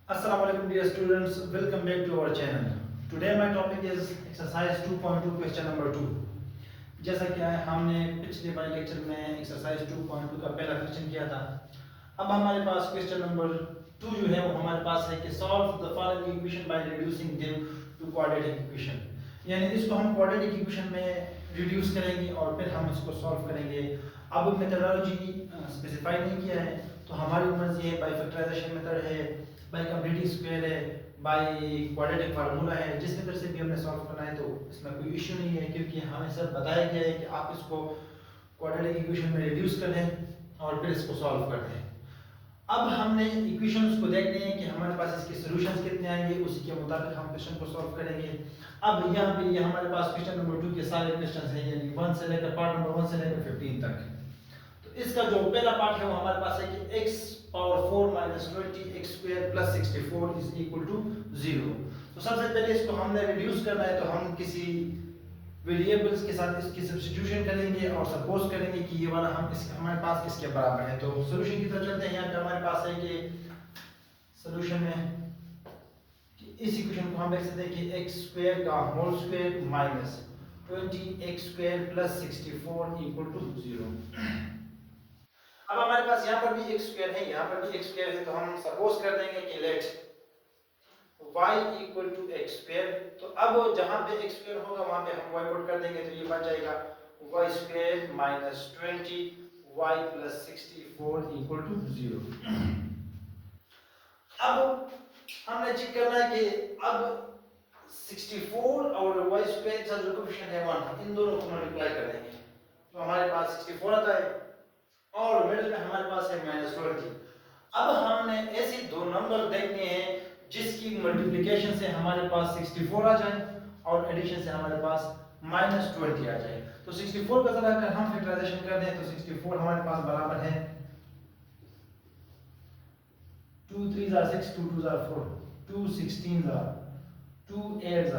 Assalamu alaikum dear students, welcome back to our channel. Today my topic is exercise 2.2 question number 2. जैसा कि हमने पिछले वाले lecture में एक्सरसाइज 2.2 का पहला क्वेश्चन किया था। अब हमारे पास क्वेश्चन नंबर 2 जो है वो हमारे पास है कि solve the following equation by reducing them to quadratic equation. यानी इसको हम क्वाड्रेटिक इक्वेशन में रिड्यूस करेंगे और फिर हम इसको सॉल्व करेंगे। अब मेथडोलॉजी स्पेसिफाई नहीं किया है, तो हमारी मर्जी है, बाय फैक्टराइजेशन मेथड है, बाय कंप्लीटिंग स्क्वायर है, बाय क्वाड्रेटिक फार्मूला है। जिस मेथड से भी हमने सॉल्व करना है तो इसमें कोई इश्यू नहीं है, क्योंकि हमें सब बताया गया है कि आप इसको क्वाड्रेटिक इक्वेशन में रिड्यूस कर दें और फिर इसको सॉल्व कर दें। अब हमने इक्वेशंस को देखने हैं कि हमारे पास इसके सॉल्यूशंस कितने आएंगे, उसी के मुताबिक हम क्वेश्चन को सॉल्व करेंगे। अब यहाँ पे ये हमारे पास क्वेश्चन नंबर 2 के सारे क्वेश्चंस हैं, यानी 1 से लेकर पार्ट नंबर 1 से लेकर 15 तक। तो इसका जो पहला पार्ट है वो हमारे पास है कि x power 4 minus 20 x square plus 64 is equal to 0। तो सबसे पहले इसको हमने रिड्यूस करना है, तो हम किसी वेरिएबल्स के साथ इसकी सब्स्टिट्यूशन करेंगे और सपोज करेंगे कि ये वाला हमारे पास इसके बराबर है। तो सॉल्यूशन की तरफ चलते हैं। यहाँ पे हमारे पास है कि सॉल्यूशन में कि इस इक्वेशन को हम लिख सकते हैं कि x स्क्वायर का whole square minus 20 x square plus 64 equal to 0। अब हमारे पास यहाँ पर भी x स्क्वायर है, यहाँ पर भी x स्क्वायर है, तो हम सपोज कर देंगे कि let y equal to x square. तो अब जहां पे x स्क्वायर होगा वहां पे हम y पुट कर देंगे, तो ये बन जाएगा y square minus 20 y plus 64 equal to 0। अब हमने चेक करना है कि अब 64 और y स्क्वायर का जो कोएफिशिएंट है 1, इन दोनों को मल्टीप्लाई करेंगे तो हमारे पास 64 आता है और मिडिल में हमारे पास है माइनस 20। अब हमने ऐसे दो नंबर देखने हैं जिसकी मल्टीप्लिकेशन से हमारे पास 64 आ जाए और एडिशन से हमारे पास माइनस 20 आ जाए। तो 64 का जरा अगर हम फैक्टराइजेशन कर दें तो 64 हमारे पास बराबर है 2 3 6 2 2 4 2 16 2 8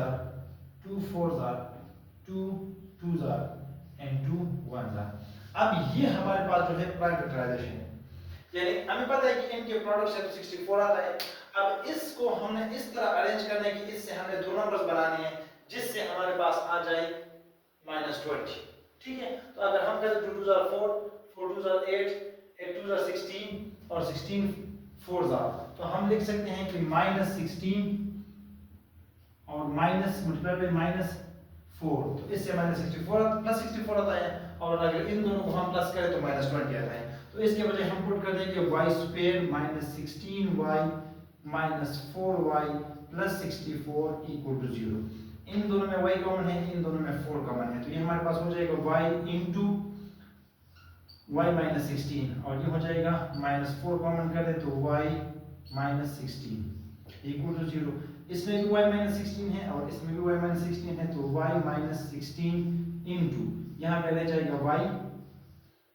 2 4 2 2 एंड 2 1। अब ये हमारे पास जो है प्राइम फैक्टराइजेशन है, यानी हमें पता है कि इनके प्रोडक्ट से तो 64 आता है। अब इसको हमने इस तरह अरेंज करना है कि इससे हमें दो नंबर्स बनाने हैं जिससे हमारे पास आ जाए माइनस 20। ठीक है, तो अगर हम करें 2 2 4 4 2 8 8 2 16 और 16 4 तो हम लिख सकते हैं कि माइनस 16 और माइनस मल्टीप्लाई बाय माइनस 4, तो इससे माइनस 64 प्लस 64 आता है, और अगर इन दोनों को हम प्लस करें तो माइनस 20 आता है। तो इसके बजाय हम पुट कर देंगे y square minus 16y minus 4y plus 64 equal to 0। इन दोनों में y कॉमन है, इन दोनों में 4 कॉमन है, तो ये हमारे पास हो जाएगा y इंटू y माइनस 16 और ये हो जाएगा माइनस 4 कॉमन कर दे तो y माइनस 16 इक्वल टू 0। इसमें भी y माइनस 16 है और इसमें भी y माइनस 16 है, तो y माइनस 16 इंटू यहाँ पे ले जाएगा y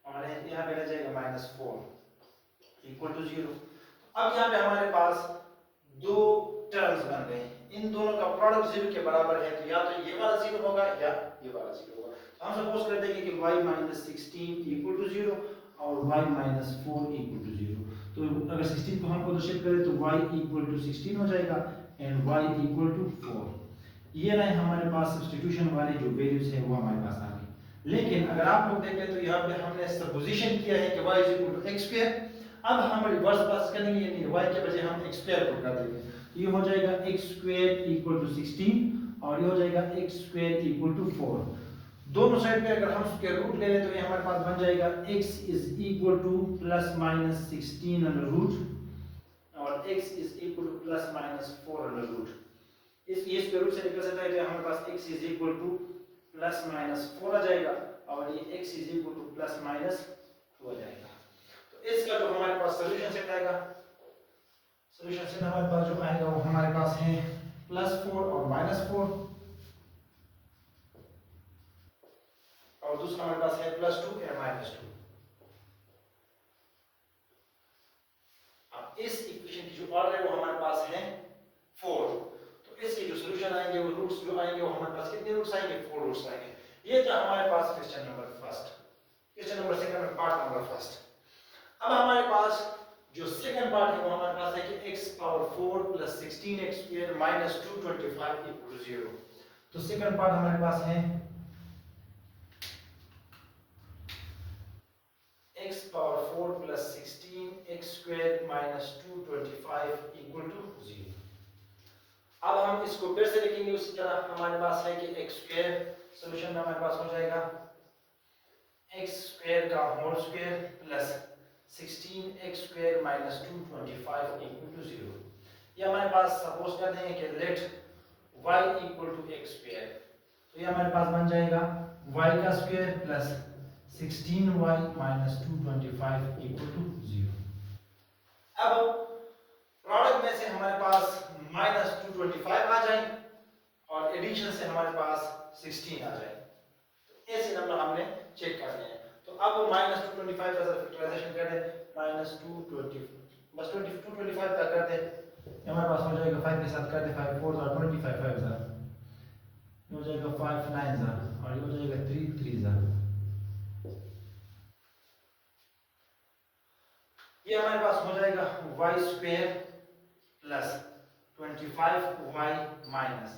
और यहाँ पे ले जाएगा माइनस 4 इक्वल टू 0। अब यहाँ पे हमारे पास दो टर्म्स बन गए, इन दोनों का प्रोडक्ट 0 के बराबर है, तो या तो ये वाला 0 होगा या ये वाला 0 होगा। तो हम सपोज कर देंगे कि y माइनस 16 इक्वल टू 0 और y माइनस 4 इक्वल टू 0। तो अगर 16 को हम उधर शिफ्ट करें तो y इक्वल टू 16 हो जाएगा एंड y इक्वल टू 4। ये रहे हमारे पास सब्स्टिट्यूशन वाली जो वैल्यूज है वो हमारे पास आ गई। लेकिन अगर आप लोग देखें तो यहाँ पे हमने सपोजिशन किया है कि y is equal to x square. अब हम रिवर्स पास करेंगे, यानी y के बजाय हम x स्क्वायर पुट कर देंगे, ये हो जाएगा x स्क्वायर इक्वल टू 16 और ये हो जाएगा x स्क्वायर इक्वल टू 4। दोनों साइड पे अगर हम स्क्वायर रूट ले लें तो ये हमारे पास बन जाएगा x is equal to plus minus 16 under root और x is equal to plus minus 4 under root. इस ये स्क्वायर रूट से निकल सकता है, तो हमारे पास x is equal to plus minus 4 आ जाएगा और ये x is equal to plus minus 2 आ जाएगा। तो इसका जो हमारे पास सॉल्यूशन सेट आएगा, सॉल्यूशन सेट हमारे पास जो आएगा वो हमारे पास है +4 और -4 और दूसरा हमारे पास है +2 या -2। अब इस इक्वेशन की जो ऑर्डर है वो हमारे पास है 4, तो इसके जो सॉल्यूशन आएंगे वो रूट्स जो आएंगे वो हमारे पास कितने रूट्स आएंगे, 4 रूट्स आएंगे। ये था हमारे पास question number first. Question number second में पार्ट नंबर फर्स्ट। अब हमारे पास जो सेकंड पार्ट है वो हमारे पास है कि x power 4 plus 16x square minus 225 equal to 0। तो सेकंड पार्ट हमारे पास है x power 4 plus 16x square minus 225 equal to 0। अब हम इसको फिर से लिखेंगे उसी तरह। हमारे पास है कि x स्क्वायर, सॉल्यूशन में हमारे पास हो जाएगा x स्क्वायर का whole square plus 16x square minus 225 equal to 0। ये हमारे पास सपोज कर देंगे कि let y equal to x square, तो ये हमारे पास बन जाएगा y का square plus 16y minus 225 equal to 0। अब प्रोडक्ट में से हमारे पास माइनस 225 आ जाए और एडिशन से हमारे पास 16 आ जाए। तो ऐसे नंबर हमने चेक करने हैं। तो अब माइनस 225 का फैक्टराइजेशन कर दे, माइनस 220 बस 225 का कर दे, हमारे पास हो जाएगा 5 के साथ कर दे, 5 4 और 25 5 जार हो जाएगा 5 9 जार और ये हो जाएगा 3 3 जार। ये हमारे पास हो जाएगा y square plus 25y minus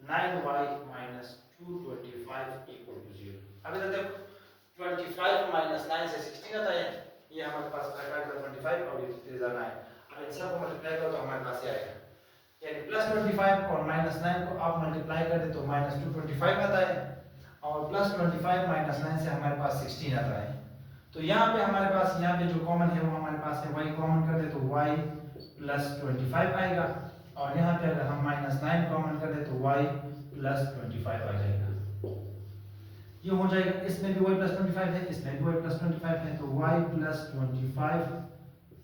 9y minus 225 equal to 0। अभी तो देखो 25 माइनस 9 से 16 आता है, ये हमारे पास आ गया 25 और ये 3 9। अब इन सबको मल्टीप्लाई करो तो हमारे पास ये आएगा, यानी प्लस 25 और माइनस 9 को आप मल्टीप्लाई कर दे तो माइनस 225 आता है और प्लस 25 माइनस 9 से हमारे पास 16 आता है। तो यहाँ पे हमारे पास यहाँ पे जो कॉमन है वो हमारे पास है y कॉमन कर दे तो y प्लस 25 आएगा और यहाँ पे अगर हम माइनस 9 कॉमन कर दे तो y प्लस 25 आ जाएगा। ये हो जाएगा, इसमें भी y प्लस 25 है, इसमें भी y प्लस 25 है, तो y प्लस 25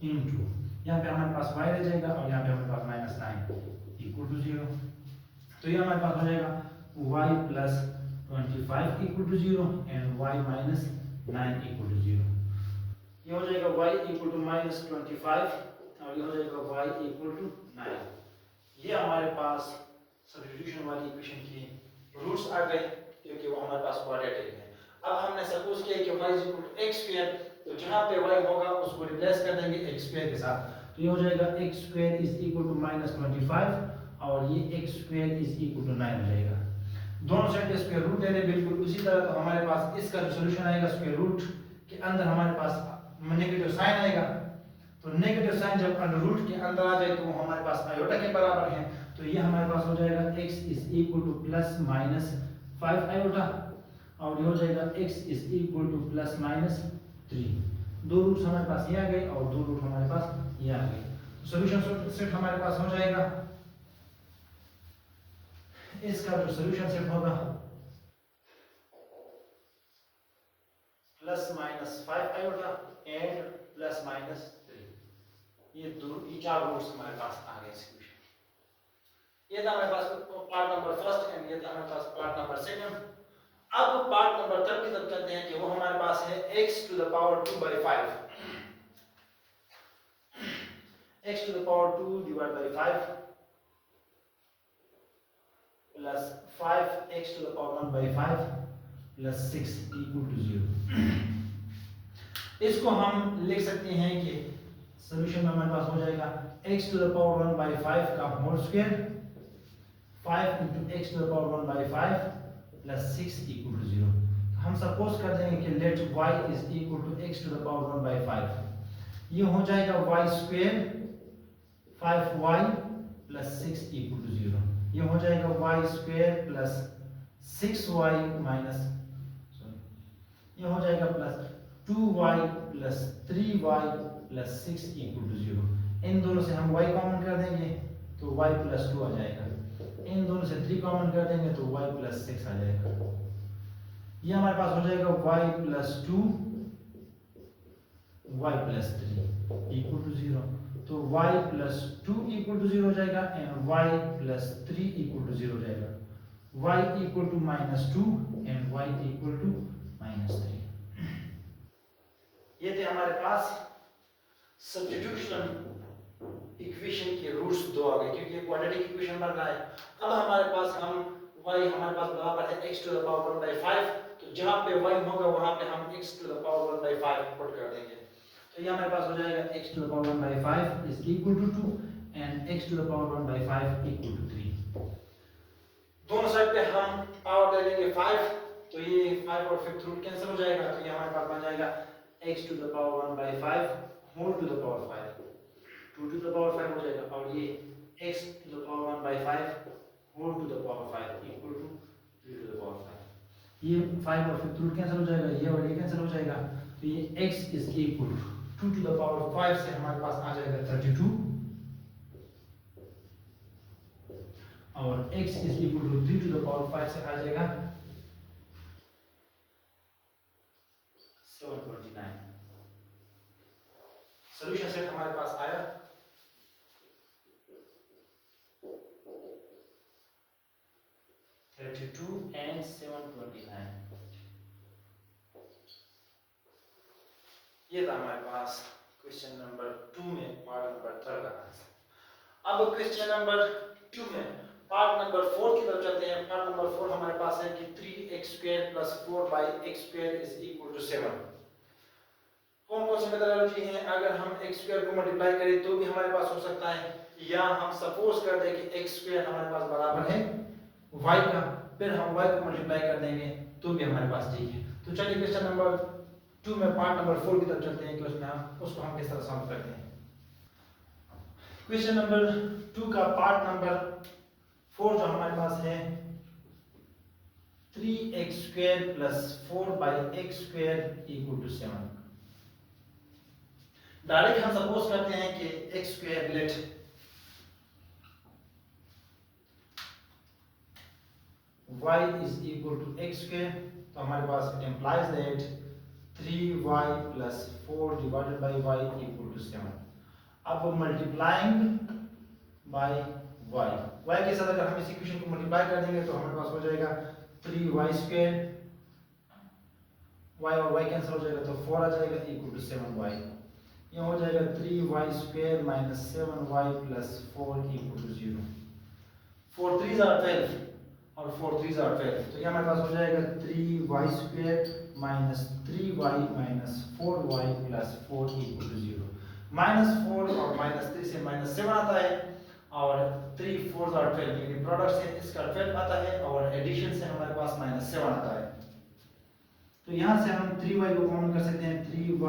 इंटू यहाँ पे हमारे पास y रह जाएगा और यहाँ पे हमारे पास माइनस 9 इक्वल टू 0। तो ये हमारे पास हो जाएगा y plus 25 equal to 0 and y minus 9 equal to 0। ये हो जाएगा y इक्वल टू माइनस 25 और ये हो जाएगा y इक्वल टू 9। ये हमारे पास सब्स्टिट्यूशन वाली इक्वेशन की रूट्स आ गए क्योंकि वो हमारे पास क्वाड्रेटिक है। अब हमने सपोज किया कि y equal to x square, तो जहां पे y होगा उसको रिप्लेस कर देंगे x स्क्वायर के साथ, तो ये हो जाएगा x square is equal to minus 25 और ये x square is equal to 9 हो जाएगा। दोनों साइड के स्क्वायर रूट ले लें बिल्कुल उसी तरह। तो हमारे पास इसका जो सॉल्यूशन आएगा स्क्वायर रूट के अंदर हमारे पास नेगेटिव साइन आएगा, तो नेगेटिव साइन जब अंडर रूट के अंदर आ जाए तो वो हमारे पास आयोटा के बराबर है। तो ये हमारे पास हो जाएगा x is equal to plus minus 5 iota और ये हो जाएगा x is equal to plus minus 3। दो रूट्स हमारे पास ये आ गए और दो रूट हमारे पास ये आ गए। तो सॉल्यूशन सेट हमारे पास हो जाएगा, इसका जो सॉल्यूशन सेट होगा plus minus 5 iota and plus minus 3। ये चार रूट्स हमारे पास आ गए इस इक्वेशन। ये था हमारे पास पार्ट नंबर फर्स्ट एंड ये था हमारे पास पार्ट नंबर सेकंड। अब पार्ट नंबर थर्ड की तरफ चलते हैं कि वो हमारे पास है x to the power 2/5, x to the power 2 divide by 5 plus 5x to the power 1/5 plus 6 equal to 0। इसको हम लिख सकते हैं कि सॉल्यूशन में हमारे पास हो जाएगा x टू द पावर 1/5 का whole square 5 into x to the power 1/5 plus 6 equal to 0। हम सपोज कर देंगे कि let y is equal to x to the power 1/5। ये हो जाएगा y square 5y plus 6 equal to 0। ये हो जाएगा y square plus 6y minus ये हो जाएगा plus 2y plus 3y plus 6 equal to 0। इन दोनों से हम y कॉमन कर देंगे तो y प्लस 2 आ जाएगा, इन दोनों से 3 कॉमन कर देंगे तो y प्लस 6 आ जाएगा। ये हमारे पास हो जाएगा y plus 2 y plus 3 equal to 0। तो y प्लस 2 इक्वल टू 0 हो जाएगा and y plus 3 equal to 0 हो जाएगा। y equal to minus 2 and y equal to minus 3। ये थे हमारे पास सब्स्टिट्यूशन इक्वेशन के रूट्स दो आ गए क्योंकि क्वाड्रेटिक इक्वेशन बन रहा है। अब हमारे पास y हमारे पास बराबर है x टू द पावर 1/5, तो जहां पे y होगा वहां पे हम x to the power 1/5 put कर देंगे। तो तो ये हमारे पास हो जाएगा x to the power 1 by 5 is equal to 2 and x to the power 1 by 5 equal to 3। दोनों साइड पे हम पावर ले लेंगे 5, तो ये 5 और 5th रूट कैंसिल हो जाएगा, तो ये हमारे पास बन जाएगा x to the power 1 by 5 whole to the power 5, 2 to the power 5 हो जाएगा, और ये x to the power 1 by 5 whole to the power 5 equal to 3 to the power 5। ये 5 और 5th रूट कैंसिल हो जाएगा, ये और ये कैंसिल हो जाएगा, तो ये x is equal to 2 to the power 5 से हमारे पास आ जाएगा 32, और x is equal to 3 to the power 5 से आ जाएगा 729। सॉल्यूशन सेट हमारे पास आया 32 and 729। ये था हमारे पास क्वेश्चन नंबर 2 में पार्ट नंबर 3 का आंसर। अब क्वेश्चन नंबर 2 में पार्ट नंबर 4 की तरफ चलते हैं। पार्ट नंबर 4 हमारे पास है कि 3x² + 4x² = 7। कौन कौन सी मेथोडोलॉजी है, अगर हम x² को मल्टीप्लाई करें तो भी हमारे पास हो सकता है, या हम सपोज कर दें कि x² हमारे पास बराबर है y का, फिर हम y को मल्टीप्लाई कर देंगे तो भी हमारे पास ठीक है। तो चलिए क्वेश्चन नंबर 2 में पार्ट नंबर 4 की तरफ चलते हैं कि उसमें हम उसको हम किस तरह सॉल्व करते हैं। क्वेश्चन नंबर 2 का पार्ट नंबर 4 जो हमारे पास है 3x² + 4x² = 7। डायरेक्ट हम सपोज करते हैं कि x² let y is equal to x², तो हमारे पास it implies that 3y + 4 divided by y = 7। अब मल्टीप्लाइंग बाय y के साथ अगर हम इस इक्वेशन को मल्टीप्लाई कर देंगे तो हमारे पास हो जाएगा 3y², y और y कैंसिल हो जाएगा तो 4 आ जाएगा = 7y। ये हो जाएगा 3y² - 7y + 4 = 0। 4 3s are 12 और 4 3s are 12, तो ये हमारे पास हो जाएगा 3y² - 3y - 4y + 4 = 0। -4 और -3 से -7 आता है, और 3 4s are 12 यानी प्रोडक्ट से इसका 12 आता है, और एडिशन से हमारे पास -7 आता है। तो यहाँ से हम 3y को कॉमन कर सकते हैं, 3y *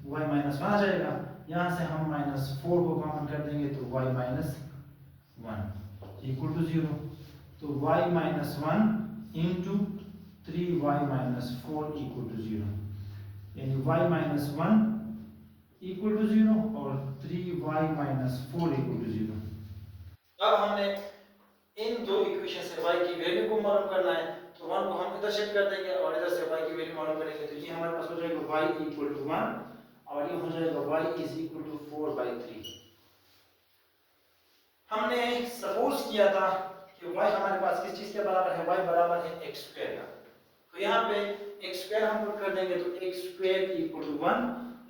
y - 1 आ जाएगा। यहाँ से हम -4 को कॉमन कर देंगे तो y - 1 = 0। तो y - 1 * 3y - 4 = 0, यानी y - 1 = 0 और 3y - 4 = 0। अब हमने इन दो इक्वेशन से y की वैल्यू को मालूम करना है, तो 1 को हम इधर शिफ्ट कर देंगे और इधर से y की वैल्यू मालूम करेंगे, तो ये हमारे पास हो जाएगा y = 1 और ये हो जाएगा y = 4/3। हमने सपोज किया था कि y हमारे पास किस चीज के बराबर है, y बराबर है x² का, तो यहाँ पे x² हम पुट कर देंगे तो x² = 1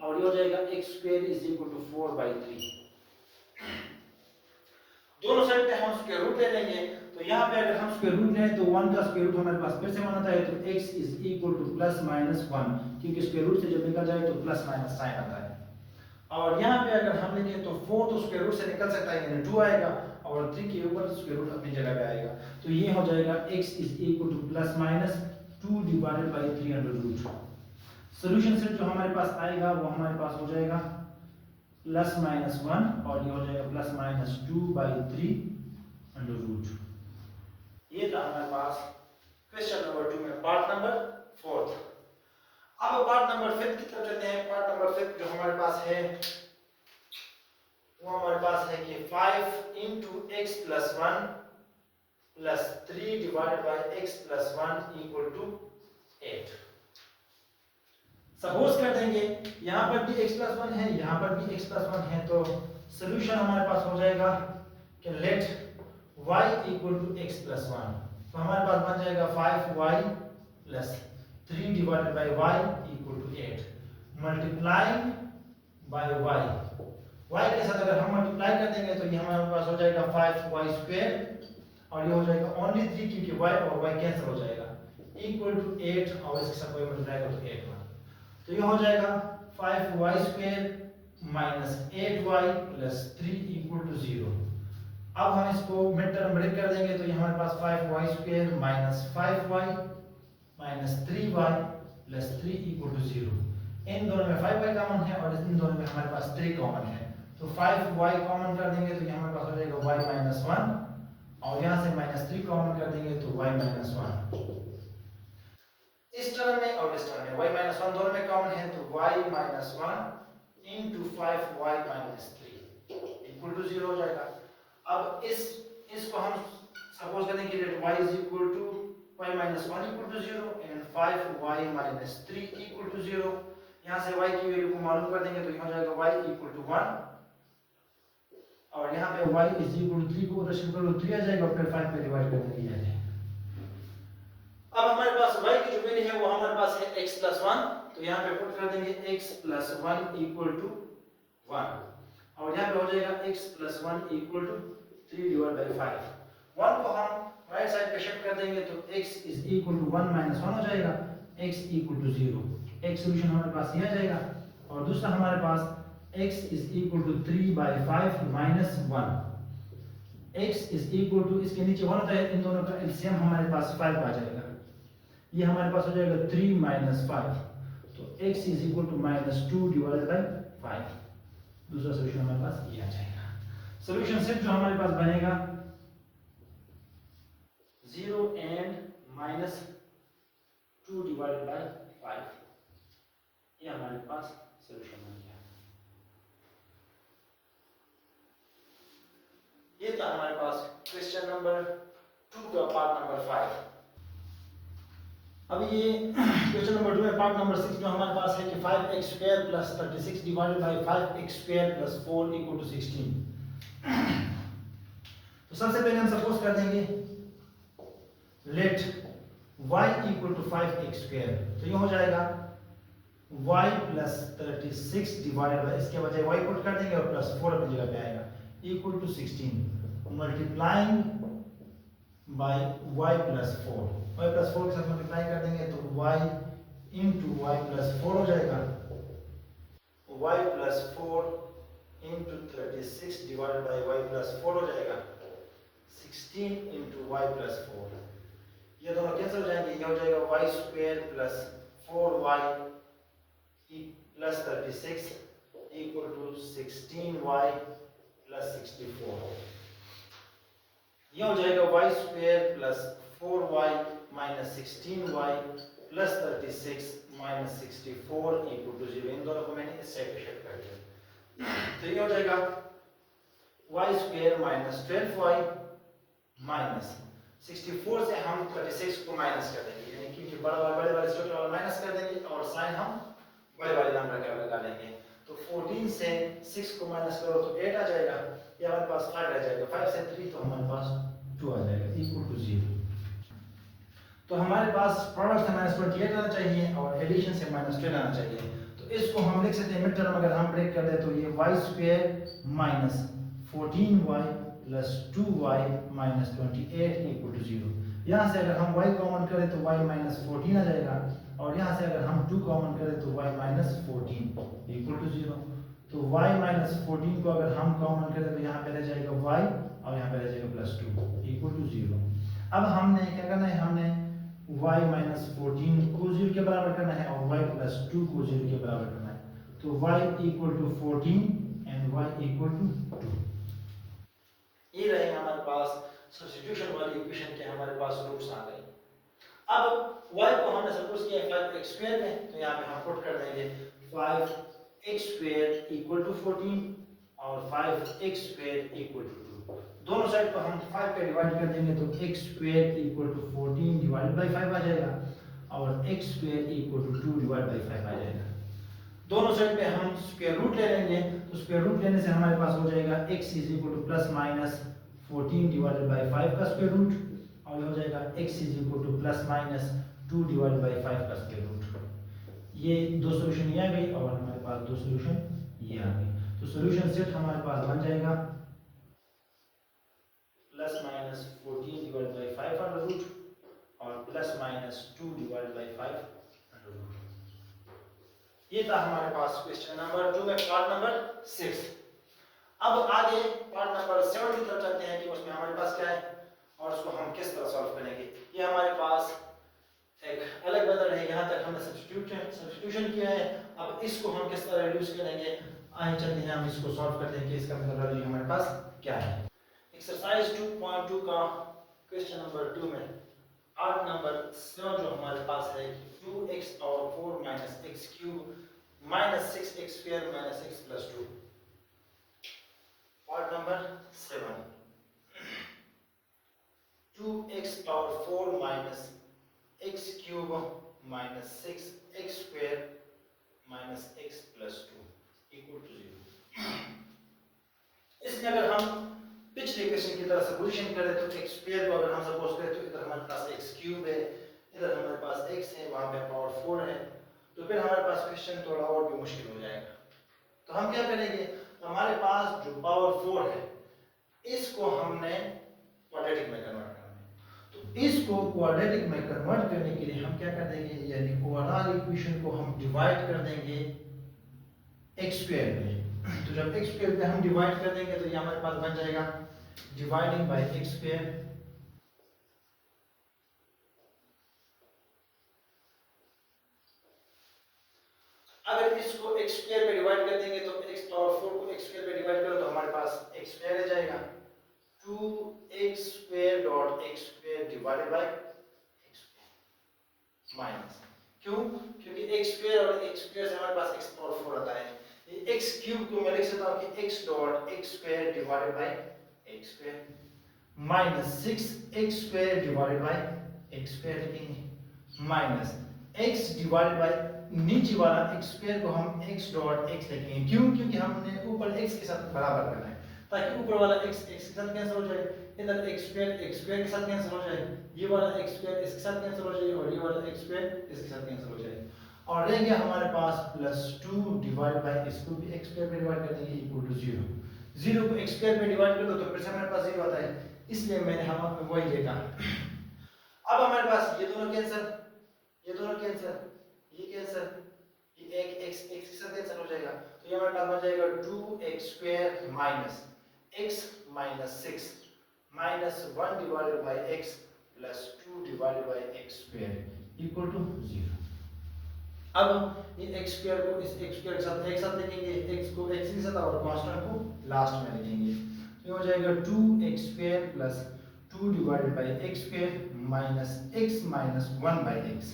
और ये हो जाएगा x² = 4/3। दोनों साइड पे हम स्क्वायर रूट ले लेंगे, तो यहाँ पे अगर हम स्क्वायर रूट लें तो 1 का स्क्वायर रूट हमारे पास फिर से 1 आता है, तो x = +-1, क्योंकि स्क्वायर रूट से जब निकल जाए तो प्लस माइनस साइन आता है। और यहाँ पे अगर हम लिखें तो 4 तो स्क्वायर रूट से निकल सकता है, यानी 2 आएगा, और 3 के ऊपर स्क्वायर रूट अपनी जगह पे आएगा, तो ये हो जाएगा x = +-2 divided by 3√। Solution set जो हमारे पास आएगा वो हमारे पास हो जाएगा +-1 और ये हो जाएगा +-2/3√। ये था हमारे पास क्वेश्चन नंबर 2 में पार्ट नंबर 4। अब पार्ट नंबर 5 की तरफ चलते हैं। पार्ट नंबर 5 जो हमारे पास है वो हमारे पास है कि 5 * x + 1 + 3 divided by x + 1 = 8। Suppose कर देंगे यहाँ पर भी x + 1 है, यहाँ पर भी x + 1 है, तो सॉल्यूशन हमारे पास हो जाएगा कि लेट y = x + 1, तो हमारे पास बन जाएगा 5y + 3 divided by y = 8 multiplying by y के साथ अगर हम मल्टीप्लाई कर देंगे तो ये हमारे पास हो जाएगा 5y² और ये हो जाएगा ओनली 3 क्योंकि y और y कैंसिल हो जाएगा = 8 और इसके साथ कोई मल्टीप्लाई करो तो 8 1, तो ये हो जाएगा 5y square minus 8y plus 3 equal to 0। अब हम इसको मिड टर्म ब्रेक कर देंगे तो ये हमारे पास 5y square minus 5y minus 3y plus 3 equal to 0। इन दोनों में 5y कॉमन है और इन दोनों में हमारे पास 3 कॉमन है, तो 5y कॉमन कर देंगे तो ये हमारे पास हो जाएगा y माइनस 1 और यहाँ से माइनस 3 कॉमन कर देंगे तो y माइनस 1। इस टर्म में और इस टर्म में y माइनस 1 दोनों में कॉमन है तो y minus 1 into 5y minus 3 equal to 0 हो जाएगा। अब इसको हम सपोज करें कि let y is equal to y minus 1 equal to 0 and 5y minus 3 equal to 0। यहाँ से y की वैल्यू को मालूम कर देंगे तो ये हो जाएगा y इक्वल टू 1 और यहाँ पे y इज इक्वल टू 3 को उधर शिफ्ट करो 3 आ जाएगा और फिर 5 पे डिवाइड कर देंगे ये। अब हमारे पास y की जो वैल्यू है वो हमारे पास है x प्लस 1, तो यहाँ पे पुट कर देंगे x प्लस 1 इक्वल टू 1 और यहाँ पे हो जाएगा x plus 1 equal to 3 divide by 5। 1 को हम राइट साइड पे शिफ्ट कर देंगे तो x is equal to 1 minus 1 हो जाएगा, x इक्वल टू 0। एक सोल्यूशन हमारे पास ये आ जाएगा और दूसरा हमारे पास x is equal to 3 by 5 minus 1। x is equal to इसके नीचे 1 होता है, इन दोनों का एलसीएम हमारे पास 5 आ जाएगा, ये हमारे पास हो जाएगा 3 माइनस 5, तो x is equal to minus 2 divided by 5। दूसरा सोल्यूशन हमारे पास ये आ जाएगा। सोल्यूशन सेट जो हमारे पास बनेगा 0 एंड माइनस 2 डिवाइडेड बाई 5, ये हमारे पास सोल्यूशन बन गया। ये था हमारे पास क्वेश्चन नंबर 2 का पार्ट नंबर 5। अब ये क्वेश्चन नंबर 2 में पार्ट नंबर 6 जो हमारे पास है कि 5x square plus 36 divided by 5x square plus 4 equal to 16। तो सबसे पहले हम सपोज कर देंगे let y equal to 5x square, तो ये हो जाएगा y प्लस 36 डिवाइडेड बाय, इसके बजाय y पुट कर देंगे और प्लस 4 अपनी जगह पे आएगा equal to 16 multiplying by y plus 4। y plus 4 के साथ मल्टीप्लाई कर देंगे तो y इंटू y प्लस 4 हो जाएगा, y plus 4 into 36 divided bye y plus 4 हो जाएगा 16 इंटू y प्लस 4। ये दोनों कैंसिल हो जाएंगे, ये हो जाएगा y square plus 4y plus 36 equal to 16y plus 64। ये हो जाएगा y square plus 4y minus 16y plus 36 minus 64 equal to 0। इन दोनों को मैंने इस साइड पे शिफ्ट कर दिया, तो ये हो जाएगा y square minus 12y minus 64 से हम 36 को माइनस कर देंगे, यानी कि बड़े वाले स्क्वायर वाला माइनस कर देंगे और साइन हम बड़े वाले नंबर का लगा लेंगे। तो 14 से 6 को माइनस करो तो 8 आ जाएगा, ये हमारे पास 5 रह जाएगा, 5 से 3 तो हमारे पास 2 आ जाएगा इक्वल टू 0। तो हमारे पास प्रोडक्ट से माइनस 28 आना चाहिए और एडिशन से माइनस 10 आना चाहिए। तो इसको हम लिख सकते हैं मिड टर्म अगर हम ब्रेक कर दे तो ये y square minus 14y plus 2y minus 28 equal to 0। यहाँ से अगर हम y कॉमन करें तो y माइनस 14 आ जाएगा और यहाँ से अगर हम 2 कॉमन करें तो y माइनस 14 इक्वल टू 0। तो y माइनस 14 को अगर हम कॉमन करें तो यहाँ पे रह जाएगा y और यहाँ पे रह जाएगा प्लस 2 इक्वल टू 0। अब हमने क्या करना है, हमने y माइनस 14 को 0 के बराबर करना है और y प्लस 2 को 0 के बराबर करना है, तो y equal to 14 and y equal to 2। ये रहे हमारे पास सब्स्टिट्यूशन वाली इक्वेशन के हमारे पास रूट्स आ गए। अब y को हमने सपोज किया 5x स्क्वायर में, तो यहाँ पे हम पुट कर देंगे 5x स्क्वायर इक्वल टू 14 और 5x स्क्वायर इक्वल टू 2। दोनों साइड को हम 5 पे डिवाइड कर देंगे तो x square equal to 14 divided by 5 आ जाएगा और x square equal to 2 divide by 5 आ जाएगा। दोनों साइड पे हम स्क्वायर रूट ले लेंगे, तो स्क्वायर रूट लेने से हमारे पास हो जाएगा x is equal to plus minus 14 divided by 5 का स्क्वायर रूट और ये हो जाएगा x is equal to plus minus 2 divided by 5 का स्क्वायर रूट। ये दो सॉल्यूशन ये आ गई और हमारे पास दो सॉल्यूशन ये आ गई। तो सॉल्यूशन सेट हमारे पास बन जाएगा plus minus 14 divided by 5 under root और plus minus 2 divided by 5 under root. ये था हमारे पास क्वेश्चन नंबर 2 में पार्ट नंबर 6। अब आगे पार्ट नंबर 7 की तरफ चलते हैं कि उसमें हमारे पास क्या है और उसको हम किस तरह सॉल्व करेंगे। ये हमारे पास एक अलग मेथड है, यहाँ तक हमने सब्स्टिट्यूशन किया है। अब इसको हम किस तरह रिड्यूस करेंगे, आगे चलते हैं हम इसको सॉल्व करते हैं कि इसका मेथडोलॉजी हमारे पास क्या है। एक्सरसाइज 2.2 का क्वेश्चन नंबर 2 में पार्ट नंबर 7 जो हमारे पास है 2x power 4 minus x cube minus 6x square minus x plus 2। Part number 7 2x power 4 minus x cube minus 6x square minus x plus 2 equal to 0। इसमें अगर हम पिछले क्वेश्चन की तरह से पोजीशन करें तो x स्क्वायर को अगर हम सपोज करें तो इधर हमारे पास x क्यूब है, इधर हमारे पास x है, वहां पे पावर 4 है, तो फिर हमारे पास क्वेश्चन थोड़ा और भी मुश्किल हो जाएगा। तो हम क्या करेंगे, हमारे पास जो पावर 4 है इसको हमने क्वाड्रेटिक में कन्वर्ट करना है। तो इसको क्वाड्रेटिक में कन्वर्ट करने के लिए हम क्या कर देंगे, यानी ओवरऑल इक्वेशन को हम डिवाइड कर देंगे x स्क्वायर में। तो जब x स्क्वायर पे हम डिवाइड कर देंगे तो ये हमारे पास बन जाएगा डिवाइडिंग बाय x स्क्वायर। अगर इसको x स्क्वायर पे डिवाइड कर देंगे तो x पावर 4 को x स्क्वायर पे डिवाइड करो तो हमारे पास x स्क्वायर आ जाएगा 2x square dot x square divided by x square minus, क्यों, क्योंकि x स्क्वायर और x स्क्वायर से हमारे पास x पावर 4 आता है। ये x क्यूब को मैं लिख सकता हूं कि x dot x square divided by x square minus 6x square divided by x square लिखेंगे माइनस x डिवाइडेड बाय नीचे वाला x स्क्वायर को हम x डॉट x लिखेंगे, क्यों, क्योंकि हमने ऊपर x के साथ बराबर करना है ताकि ऊपर वाला x x के साथ कैंसिल हो जाए, इधर x स्क्वायर के साथ कैंसिल हो जाए, ये वाला x स्क्वायर इसके साथ कैंसिल हो जाए और ये वाला x स्क्वायर इसके साथ कैंसिल हो जाए और रह गया हमारे पास प्लस 2 डिवाइड बाय इसको भी x स्क्वायर पे डिवाइड कर देंगे इक्वल टू 0। 0 को x स्क्वायर पे डिवाइड कर दो तो फिर से हमारे पास 0 आता है, इसलिए मैंने हम वही लिखा। अब हमारे पास ये दोनों कैंसिल, ये दोनों कैंसिल, ये कैंसिल, ये एक x x के साथ कैंसिल हो जाएगा तो ये हमारे पास बन जाएगा 2x square minus x minus 6 minus 1 divided by x plus 2 divided by x square equal to 0। अब ये x स्क्वायर को इस x स्क्वायर के साथ एक साथ लिखेंगे, x को x के साथ और कांस्टेंट को लास्ट में लिखेंगे तो ये हो जाएगा 2x square plus 2 divided by x square minus x minus 1 by x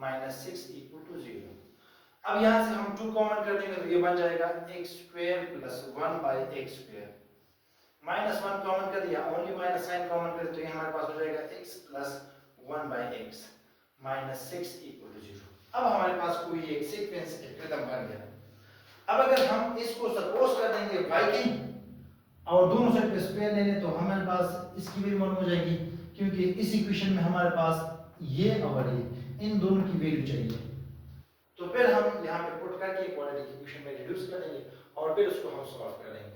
minus 6 equal to 0। अब यहां से हम 2 कॉमन कर देंगे तो ये बन जाएगा x square plus 1 by x square minus 1 common कर दिया, ओनली माइनस साइन कॉमन कर तो ये हमारे पास हो जाएगा x plus 1 by x minus 6 equal to 0। अब हमारे पास कोई एक सीक्वेंस एकदम बन गया। अब अगर हम इसको सपोज कर देंगे y की और दोनों साइड पे स्क्वायर ले लें तो हमारे पास इसकी वैल्यू मालूम हो जाएगी, क्योंकि इस इक्वेशन में हमारे पास ये और ये इन दोनों की वैल्यू चाहिए। तो फिर हम यहाँ पे पुट करके क्वाड्रेटिक इक्वेशन में रिड्यूस कर देंगे और फिर उसको हम सॉल्व कर लेंगे।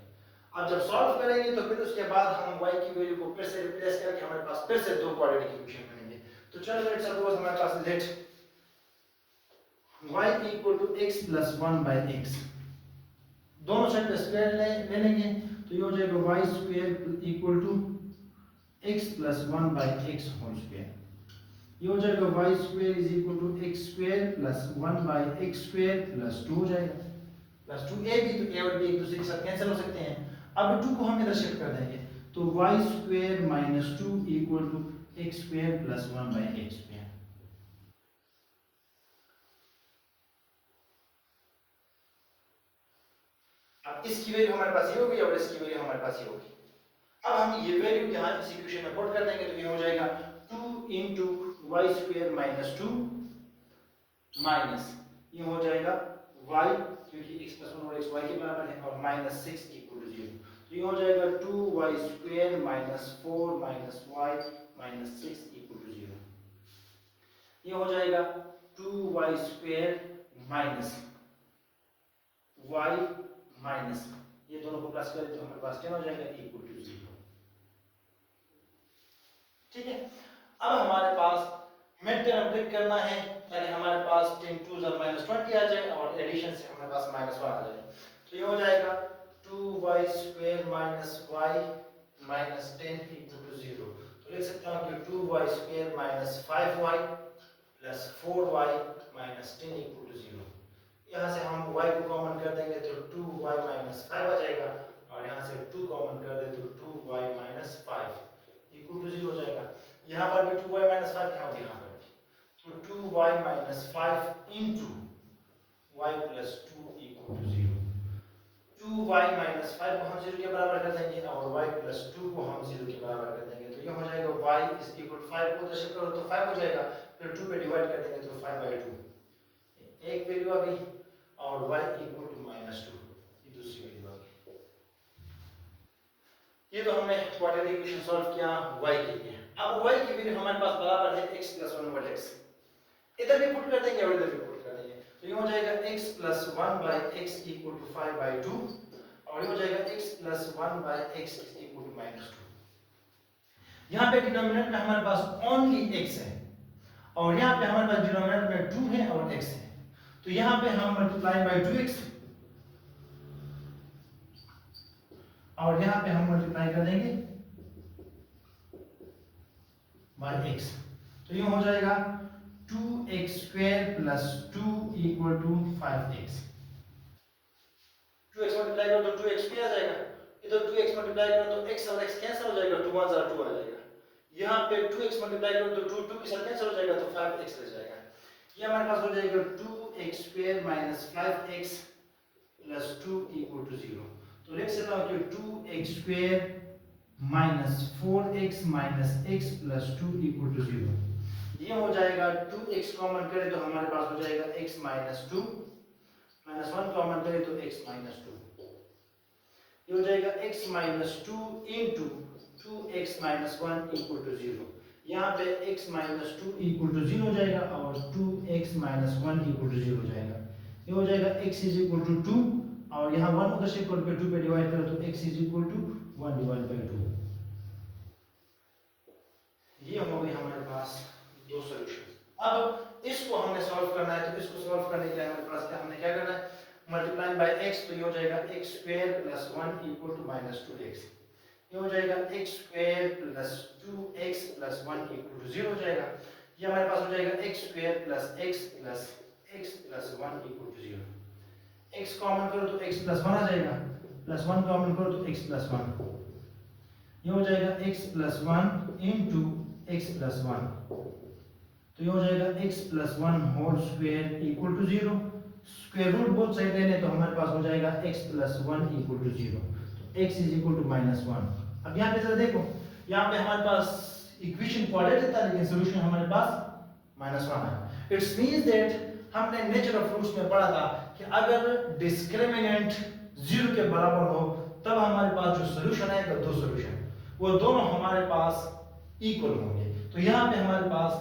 अब जब सॉल्व करेंगे तो फिर उसके बाद हम y की वैल्यू को फिर से रिप्लेस करके हमारे पास फिर से दो क्वाड्रेटिक इक्वेशन बनेंगे। तो चलो लेट्स सपोज हमारे पास let y equal to x plus 1 by x, दोनों साइड पे स्क्वायर ले लेंगे तो ये हो जाएगा y square equal to x plus 1 by x whole square. ये हो जाएगा y square is equal to x square plus 1 by x square plus 2 हो जाएगा प्लस 2a भी, तो a और b एक दूसरे के साथ कैंसिल हो सकते हैं। अब 2 को हम इधर शिफ्ट कर देंगे तो y square minus 2 equal to x square plus 1 by x square. अब इसकी वैल्यू हमारे पास ये होगी और इसकी वैल्यू हमारे पास ये होगी। अब हम ये वैल्यू यहाँ इस इक्वेशन में पुट कर देंगे तो ये हो जाएगा 2 into y square minus 2 minus ये हो जाएगा y, क्योंकि x प्लस 1 और x y के बराबर है, और माइनस 6 इक्वल टू 0। तो ये हो जाएगा 2y square minus 4 minus y minus 6 equal to 0। ये हो जाएगा 2y square minus y minus ये दोनों को प्लस करें तो हमारे पास क्या हो जाएगा इक्वल टू 0। ठीक है, अब हमारे पास मिड टर्म ब्रेक करना है ताकि हमारे पास 10 2 -20 आ जाए और एडिशन से हमारे पास -1 आ जाए। तो ये हो जाएगा 2y square minus y minus 10 equal to 0। तो लिख सकता हूँ कि 2y square minus 5y plus 4y minus 10 equal to 0। यहाँ से हम y को कॉमन कर देंगे तो 2y माइनस 5 आ जाएगा और यहाँ से 2 कॉमन कर दे तो 2y माइनस 5 इक्वल टू 0 हो जाएगा। यहाँ पर भी 2y माइनस 5 यहाँ पर तो 2y minus 5 into y plus 2 equal to 0। 2y minus 5 को हम 0 के बराबर कर देंगे और y प्लस 2 को हम 0 के बराबर कर देंगे। तो ये हो जाएगा y इज इक्वल 5 को दशक करो तो 5 हो जाएगा, फिर 2 पे डिवाइड कर देंगे तो 5/2 एक वैल्यू आ गई और y इक्वल टू -2 ये दूसरी वैल्यू आ गई। ये तो हमने क्वाड्रेटिक इक्वेशन सॉल्व किया y के लिए। अब y की वैल्यू हमारे पास बराबर है x + 1/x। इधर भी पुट कर देंगे और इधर भी पुट कर देंगे। तो ये हो जाएगा x + 1/x इक्वल टू 5/2 और ये हो जाएगा x + 1/x इक्वल टू -2। यहाँ पे डिनोमिनेटर में हमारे पास ओनली x है और यहाँ पे हमारे पास डिनोमिनेटर में 2 है और x है। तो यहाँ पे हम मल्टीप्लाई बाय 2x और यहाँ पे हम मल्टीप्लाई कर देंगे बाय x। तो ये हो जाएगा 2x² + 2 equal to 5x। 2x multiply करो तो 2x भी आ जाएगा, इधर 2x मल्टीप्लाई करो तो x और x कैंसिल हो जाएगा, 2 1 2 आ जाएगा। यहाँ पे 2x मल्टीप्लाई करो तो 2 2 के साथ कैंसिल हो जाएगा तो 5x रह जाएगा। ये हमारे पास हो जाएगा 2x² - 5x + 2 इक्वल टू 0। तो लिख सकता हूँ कि 2x² - 4x - x + 2 equal to 0। ये हो जाएगा 2x कॉमन करें तो हमारे पास हो जाएगा x - 2 -1 कॉमन करें तो x - 2। ये हो जाएगा x - 2 into 2x - 1 equal to 0। यहाँ पे x - 2 इक्वल टू 0 हो जाएगा और 2x - 1 इक्वल टू 0 हो जाएगा। ये हो जाएगा x इक्वल टू 2 और यहाँ 1 उधर से करके 2 पे डिवाइड करो तो x इक्वल टू 1/2। ये हो गई हमारे पास दो सॉल्यूशन। अब इसको हमने सॉल्व करना है तो इसको सॉल्व करने के लिए हमारे पास क्या हमने क्या करना है, मल्टीप्लाई बाय x। तो ये हो जाएगा x² + 1 इक्वल टू -2x। ये हो जाएगा x² + 2x + 1 इक्वल टू 0 हो जाएगा। ये हमारे पास हो जाएगा x² + x + x + 1 equal to 0। x common करो तो x + 1 आ जाएगा, +1 कॉमन करो तो x + 1। ये हो जाएगा x + 1 इंटू x + 1। तो ये हो जाएगा x + 1 whole square equal to 0। Square root both side लेने तो हमारे पास हो जाएगा x + 1 इक्वल टू 0। तो x इक्वल टू -1। अब यहाँ पे जरा देखो, यहाँ पे हमारे पास इक्वेशन क्वाड्रेटिक था लेकिन सॉल्यूशन हमारे पास -1 है। इट्स मींस दैट हमने नेचर ऑफ रूट्स में पढ़ा था कि अगर डिस्क्रिमिनेंट 0 के बराबर हो तब हमारे पास जो सॉल्यूशन आएगा, दो सॉल्यूशन, वो दोनों हमारे पास इक्वल होंगे। तो यहाँ पे हमारे पास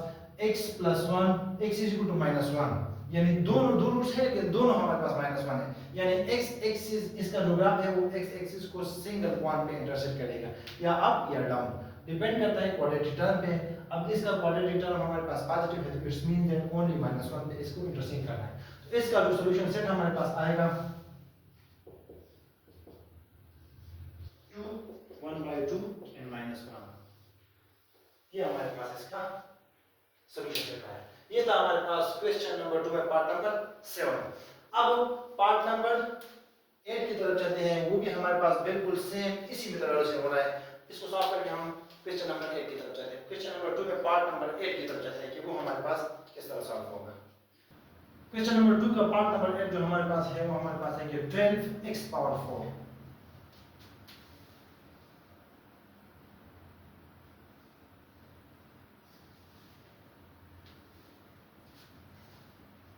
x + 1 x इक्वल टू -1 यानी दोनों दो रूट्स है कि दोनों हमारे पास -1 है, यानी x एक्सिस इसका जो ग्राफ है वो x एक्सिस को सिंगल पॉइंट पे इंटरसेक्ट करेगा, या अप या डाउन, डिपेंड करता है क्वाड्रेटिक टर्म पे। अब इसका क्वाड्रेटिक टर्म हमारे पास पॉजिटिव है तो इट्स मीन दैट ओनली -1 पे इसको इंटरसेक्ट करना है। तो इसका जो सॉल्यूशन सेट हमारे पास आएगा 2 1/2 and -1। ये हमारे पास इसका सॉल्यूशन सेट है। ये था हमारे पास क्वेश्चन नंबर 2 में पार्ट नंबर 7। अब पार्ट नंबर 8 की तरफ चलते हैं, वो भी हमारे पास बिल्कुल सेम इसी मेथड से हो रहा है। इसको सॉल्व करके हम क्वेश्चन नंबर 8 की तरफ चलते हैं। क्वेश्चन नंबर 2 में पार्ट नंबर 8 की तरफ चलते हैं कि वो हमारे पास किस तरह सॉल्व होगा। क्वेश्चन नंबर 2 का पार्ट नंबर 8 जो हमारे पास है वो हमारे पास है कि 12x⁴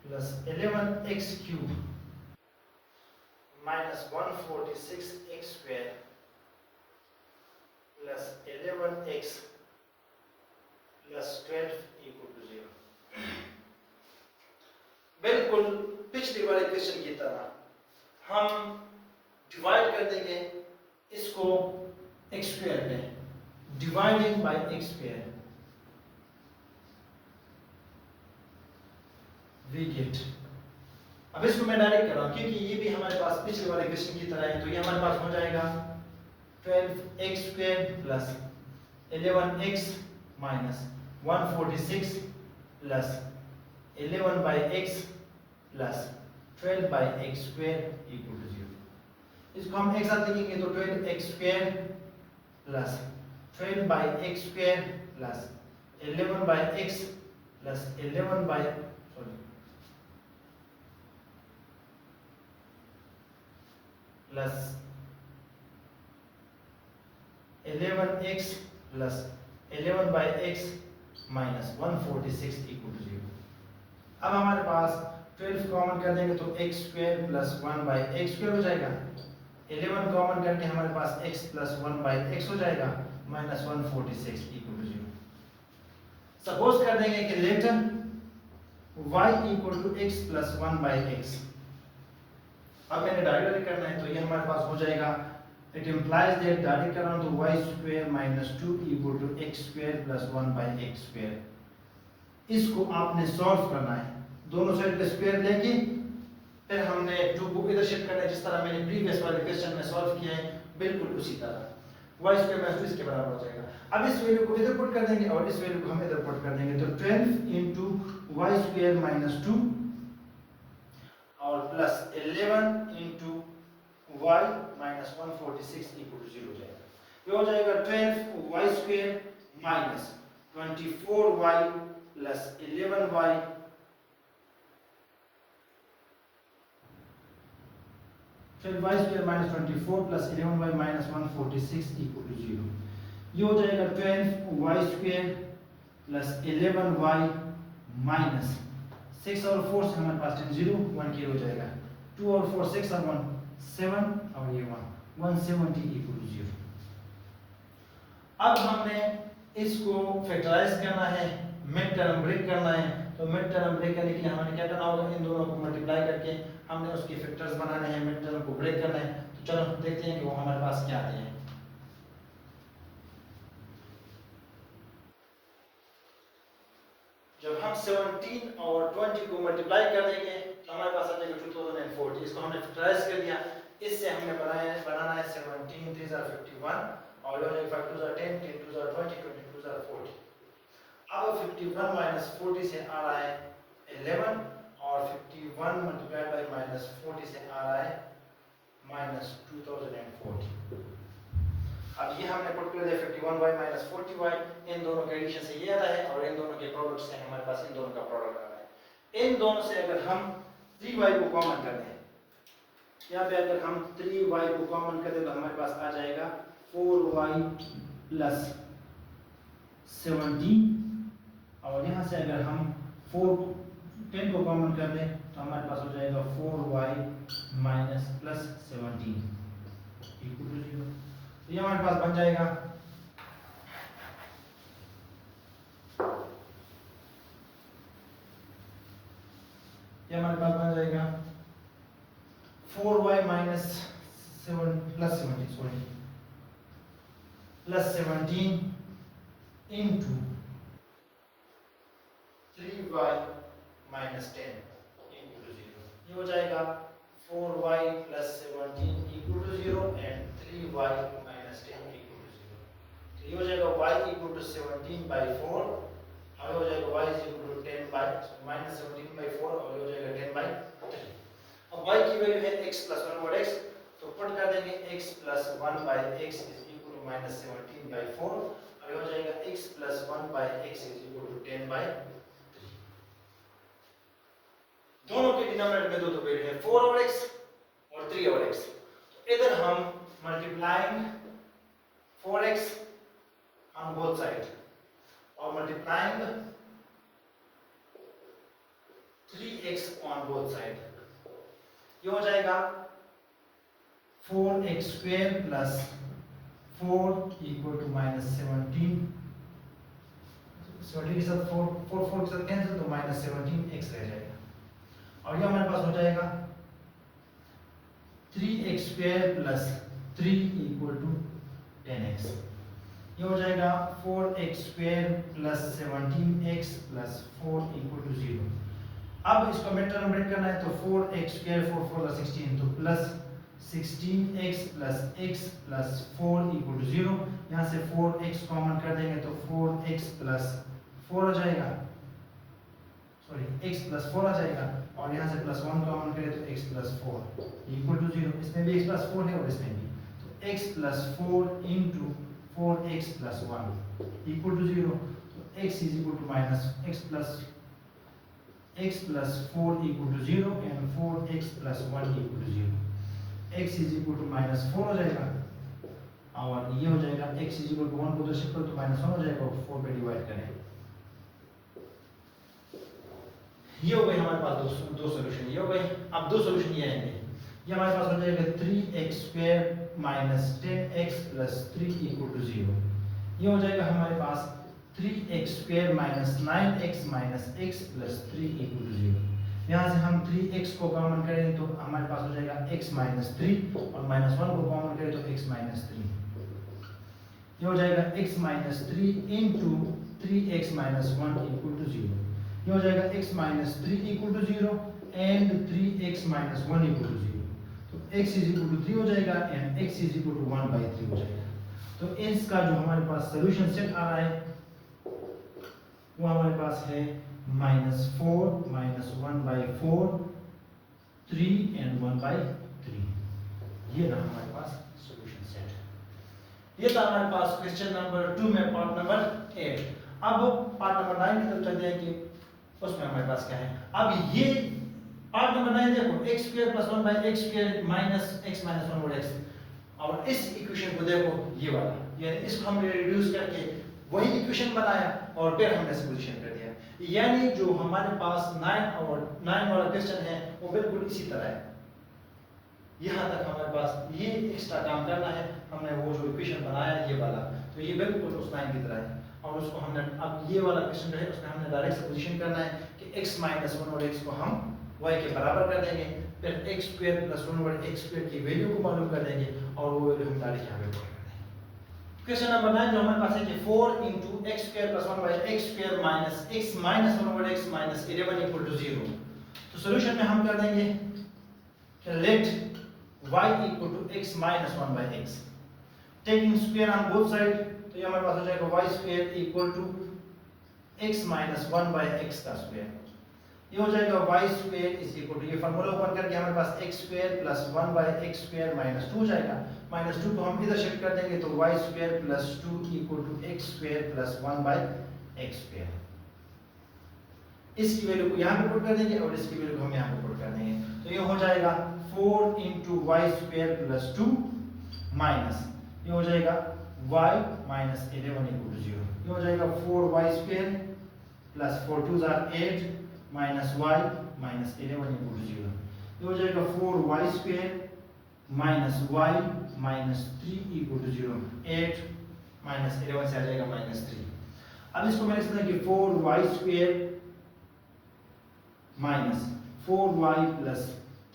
plus 11x³ minus 146x² plus 11x plus 12 equal to 0। बिल्कुल पिछली वाले क्वेश्चन की तरह हम डिवाइड कर देंगे इसको x² पे, dividing by x²। We get, अब इसको मैं डायरेक्ट कर रहा हूँ क्योंकि ये भी हमारे पास पिछले वाले क्वेश्चन की तरह है, तो ये हमारे पास हो जाएगा 12x² plus 11x minus 146 plus 11/x plus 12/x² equal to 0। इसको हम एक साथ लिखेंगे तो 12x² plus 12/x² plus 11/x plus 11x plus 11/x minus 146 equal to 0। अब हमारे पास 12 कॉमन कर देंगे तो x² प्लस 1/x² हो जाएगा। 11 कॉमन करके हमारे पास x प्लस 1/x हो जाएगा माइनस 146 इक्वल टू 0। सपोज कर देंगे कि letter y equal to x plus 1/x। अब मैंने डायरेक्ट करना है तो ये हमारे पास हो जाएगा, इट इम्प्लाइज दैट डायरेक्ट कर रहा हूं तो y² minus 2 equal to x² plus 1/x²। इसको आपने सॉल्व करना है, दोनों साइड पे स्क्वायर लेके फिर हमने 2 को इधर शिफ्ट करना है जिस तरह मैंने प्रीवियस वाले क्वेश्चन में सॉल्व किया है, बिल्कुल उसी तरह y² माइनस 2 इसके बराबर हो जाएगा। अब इस वैल्यू को इधर पुट कर देंगे और इस वैल्यू को हम इधर पुट कर देंगे तो 12 इंटू y² माइनस 2 और plus 11 into y minus 146 equal to 0 हो जाएगा। ये हो जाएगा 12y² minus 24y plus 11y फिर y² minus 24 plus 11y minus 146 equal to 0। ये हो जाएगा 12y² प्लस 11y माइनस 6 और 4 से हमारे पास 10 0 1 के हो जाएगा, 2 और 4 6 और 1 7 और ये 1 170 इक्वल टू 0। अब हमने इसको फैक्टराइज करना है, मिड टर्म ब्रेक करना है, तो मिड टर्म ब्रेक करने के लिए हमें क्या करना होगा, इन दोनों को मल्टीप्लाई करके हमने उसके फैक्टर्स बनाने हैं, मिड टर्म को ब्रेक करना है। तो चलो देखते हैं कि वो हमारे पास क्या आते हैं। जब हम 17 और 20 को मल्टीप्लाई कर देंगे तो हमारे पास आ जाएगा 2040। इसको हमने फैक्टराइज कर दिया, इससे हमने बनाना है 17 3 are 51 और 5 2 are 10 10 2 are 20 20 2 are 40। अब 51 माइनस 40 से आ रहा है 11 और 51 मल्टीप्लाइड बाय माइनस 40 से आ रहा है माइनस 2040। अब ये हमने पुट कर दिया 51y माइनस 40y, इन दोनों के एडिशन से ये आता है और इन दोनों के प्रोडक्ट से हमारे पास इन दोनों का प्रोडक्ट आ रहा है। इन दोनों से अगर हम 3y को कॉमन कर दें, यहाँ पे अगर हम 3y को कॉमन कर दें तो हमारे पास आ जाएगा 4y प्लस 17 और यहाँ से अगर हम 10 को कॉमन कर दें तो हमारे पास हो जाएगा 4y minus plus 17 equal to 0। तो ये हमारे पास बन जाएगा ये हमारे पास बन जाएगा 4y minus 7 plus 17 sorry plus 17 into 3y minus 10 equal to 0। ये हो जाएगा 4y plus 17 equal to 0 and 3y minus 10 equal to 0। तो ये हो जाएगा y इक्वल टू 17/4 और हो जाएगा y equal to 10 by minus 17/4 और हो जाएगा 10/3। अब y की वैल्यू है x प्लस 1/x, तो पुट कर देंगे x plus 1/x is equal to minus 17/4 और हो जाएगा x plus 1/x is equal to 10/3। दोनों के डिनोमिनेटर में दो वैल्यू है 4 और x और 3 और x। तो इधर हम multiplying 4x on both sides और multiplying 3x on both sides, ये हो जाएगा 4x² plus 4 equal to minus 17 के साथ 4 के साथ कैंसिल तो माइनस 17x रह जाएगा और ये हमारे पास हो जाएगा 3x² plus 3 equal to 10x। ये हो जाएगा 4x² plus 17x plus 4 equal to 0। अब इसको मिड टर्म ब्रेक करना है तो 4x स्क्वायर 4 4 16 तो plus 16x plus x plus 4 equal to 0। यहाँ से 4x कॉमन कर देंगे तो 4x प्लस 4 हो जाएगा, सॉरी x प्लस 4 आ जाएगा, और यहाँ से प्लस 1 कॉमन करें तो x प्लस 4 इक्वल टू 0। इसमें भी x प्लस 4 है और इसमें भी, तो x plus 4 into 4x plus 1 equal to 0। तो x is equal to minus x plus 4 equal to 0 and 4x plus 1 equal to 0। x is equal to minus 4 हो जाएगा और ये हो जाएगा x इज इक्वल टू 1 को उधर शिफ्ट करो तो माइनस 1 हो जाएगा और 4 पे डिवाइड करें। ये हो गए हमारे पास दो सॉल्यूशन, ये हो गए। अब दो सॉल्यूशन ये आएंगे, ये हमारे पास हो जाएगा 3x square minus 10x plus 3 equal to 0। ये हो जाएगा हमारे पास 3x square minus 9x minus x plus 3 equal to 0। यहाँ से हम 3x को कॉमन करें तो हमारे पास हो जाएगा x माइनस 3 और माइनस 1 को कॉमन करें तो x माइनस 3। ये हो जाएगा x minus 3 into 3x minus 1 equal to 0। ये हो जाएगा x minus 3 equal to 0 and 3x minus 1 equal to 0। तो x इज इक्वल टू 3 हो जाएगा and x is equal to 1/3 हो जाएगा। तो इसका जो हमारे पास सॉल्यूशन सेट आ रहा है वो हमारे पास है -4 -1/4 3 एंड 1/3। ये रहा हमारे पास सॉल्यूशन सेट। ये था हमारे पास क्वेश्चन नंबर 2 में पार्ट नंबर 8। अब पार्ट नंबर 9 की तरफ चलते हैं कि उसमें हमारे पास क्या है। अब ये पार्ट नंबर 9 देखो x square plus 1/x square minus x minus 1 over x, और इस इक्वेशन को देखो ये वाला, यानी इसको हमने रिड्यूस करके वही इक्वेशन बनाया और फिर हमने सॉल्यूशन कर दिया। यानी जो हमारे पास 9 वाला क्वेश्चन है वो बिल्कुल इसी तरह है। यहाँ तक हमारे पास ये एक्स्ट्रा काम करना है, हमने वो जो इक्वेशन बनाया ये वाला, तो ये बिल्कुल उस 9 की तरह है। और उसको हमने अब ये वाला क्वेश्चन जो है उसमें हमने डायरेक्ट सॉल्यूशन करना है कि x माइनस 1 और x को हम y के बराबर कर देंगे, फिर x स्क्वायर प्लस 1 और x स्क्वायर की वैल्यू को मालूम कर देंगे और वो वैल्यू हम डायरेक्ट यहाँ पे पुट कर देंगे। क्वेश्चन नंबर 9 जो हमारे पास है कि 4 into x square plus 1/x square minus x minus 1 over x minus 11 equal to 0। तो सॉल्यूशन में हम कर देंगे कि let y equal to x minus 1/x, taking square on both side, तो ये हमारे पास हो जाएगा y square equal to x minus 1/x का स्क्वायर। ये हो जाएगा y square is equal to, ये फार्मूला ओपन करके हमारे पास x square plus 1/x square minus 2 हो जाएगा। माइनस 2 को हम इधर शिफ्ट कर देंगे तो y square plus 2 equal to x square plus 1/x square. इसकी वैल्यू को यहाँ पे पुट कर देंगे और इसकी वैल्यू को हम यहाँ पे पुट कर देंगे, तो ये हो जाएगा 4 into y square plus 2 minus ये हो जाएगा y माइनस 11 इक्वल टू 0। ये हो जाएगा 4y square plus 4 2 are 8 minus y minus 11 equal to 0। ये हो जाएगा 4y square minus y minus 3 equal to 0। 8 minus 11 से आ जाएगा माइनस 3। अब इसको मैंने लिखा कि 4y square minus 4y plus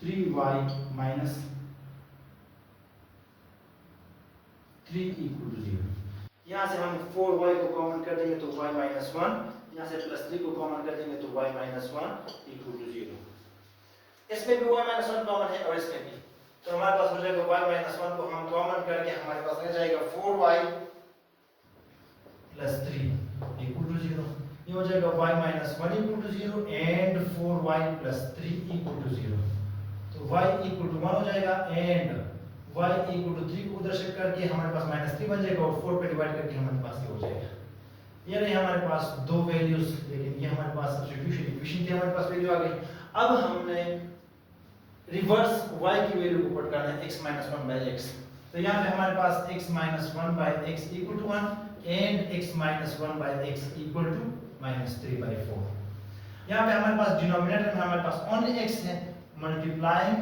3y minus 3 equal to 0। यहाँ से हम 4y को कॉमन कर देंगे तो y माइनस 1, यहाँ से प्लस 3 को कॉमन कर देंगे तो y माइनस 1 इक्वल टू 0। इसमें भी y माइनस 1 कॉमन है और इसमें भी, तो हमारे पास हो जाएगा y माइनस 1 को हम कॉमन करके हमारे पास रह जाएगा 4y प्लस 3 इक्वल टू 0। ये हो जाएगा y minus 1 equal to 0 and 4y plus 3 equal to 0। तो y इक्वल टू 1 हो जाएगा एंड y इक्वल टू 3 को उधर शिफ्ट करके हमारे पास माइनस 3 बन जाएगा और 4 पे डिवाइड करके हमारे पास ये हो जाएगा। ये रही हमारे पास दो वैल्यूज, लेकिन ये हमारे पास सब्स्टिट्यूशन इक्वेशन की हमारे पास वैल्यू आ गई। अब हमने रिवर्स y की वैल्यू को पुट करना है x माइनस 1/x। तो यहाँ पे हमारे पास x minus 1/x equal to 1 and x minus 1/x equal to minus 3/4। यहाँ पे हमारे पास डिनोमिनेटर में हमारे पास ओनली x है, मल्टीप्लाइंग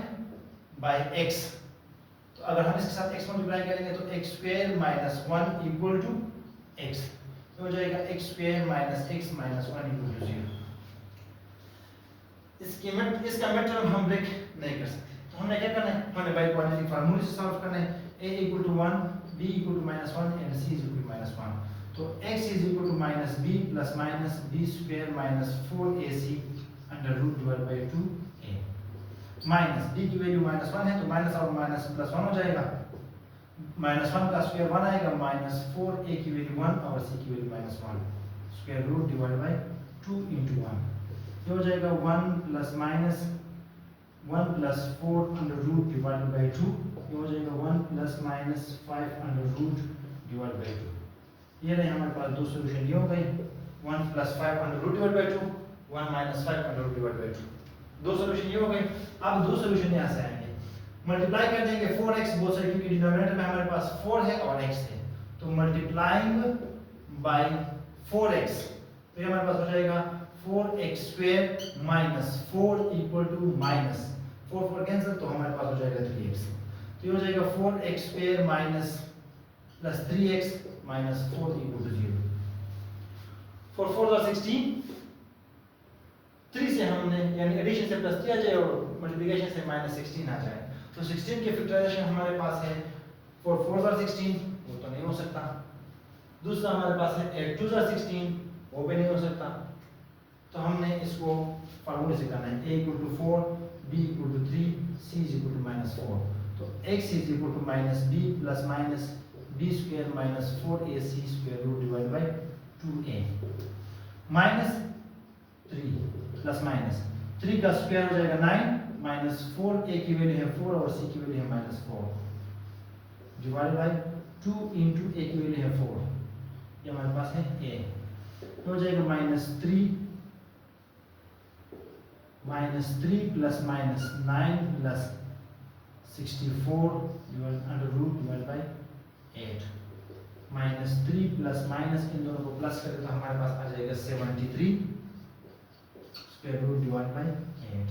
बाय x। तो अगर हम इसके साथ x मल्टीप्लाई करेंगे तो x square minus 1 equal to x, तो हो जाएगा x square minus x minus 1 equal to 0। इसका मिड-टर्म हम ब्रेक नहीं कर सकते, तो हमने क्या करना है, हमने बाई क्वाड्रेटिक फार्मूले से सॉल्व करना है। a equal to 1, b equal to minus 1 and c equal to minus 1। तो x is equal to minus b plus minus b square minus 4ac under root divide by 2a minus d की value -1 है तो minus और minus plus 1 हो जाएगा। -1 का square 1 आएगा, -4a की वैल्यू 1 और c की value -1, square root divide by 2 into 1, ये हो जाएगा 1 plus minus 1 plus 4 under root divide by 2, ये हो जाएगा 1 plus minus 5 under root divide by 2। ये रहे हमारे पास दो सॉल्यूशन, ये हो गई 1 plus 5 under root divide by 2, 1 minus 5 under root divide by 2, दो सॉल्यूशन ये हो गए। अब दो सॉल्यूशन यहाँ से आएंगे, मल्टीप्लाई कर देंगे 4x बोथ साइड, क्योंकि डिनोमिनेटर में हमारे पास 4 है और x है, तो मल्टीप्लाइंग बाय 4x, तो ये हमारे पास हो जाएगा 4x square minus 4 equal to minus 4 cancel, तो हमारे पास हो जाएगा 3x, तो ये हो जाएगा 4x square minus plus 3x minus 4 equal to 0। 4 4 are 16, 3 से हमने यानी एडिशन से प्लस 3 आ जाए और मल्टीप्लिकेशन से -16 आ जाए, तो 16 के फैक्टराइजेशन हमारे पास है 4 4 are 16, वो तो नहीं हो सकता। दूसरा हमारे पास है 8 2 are 16, वो भी नहीं हो सकता। तो हमने इसको फार्मूले से करना है, a equal to 4, b equal to 3, c equal to -4, तो x equal to -b plus minus b square minus 4ac square root divide by 2a minus 3 plus minus 3 का स्क्वायर हो जाएगा 9 माइनस 4a की वैल्यू है 4 और c की value है -4 divide by 2 into a की वैल्यू है 4, ये हमारे पास है a, तो हो जाएगा -3 plus minus 9 plus 64 under root divide by 8 -3 plus minus, इन दोनों को प्लस करें तो हमारे पास आ जाएगा 73 स्क्वायर रूट डिवाइड बाय 8।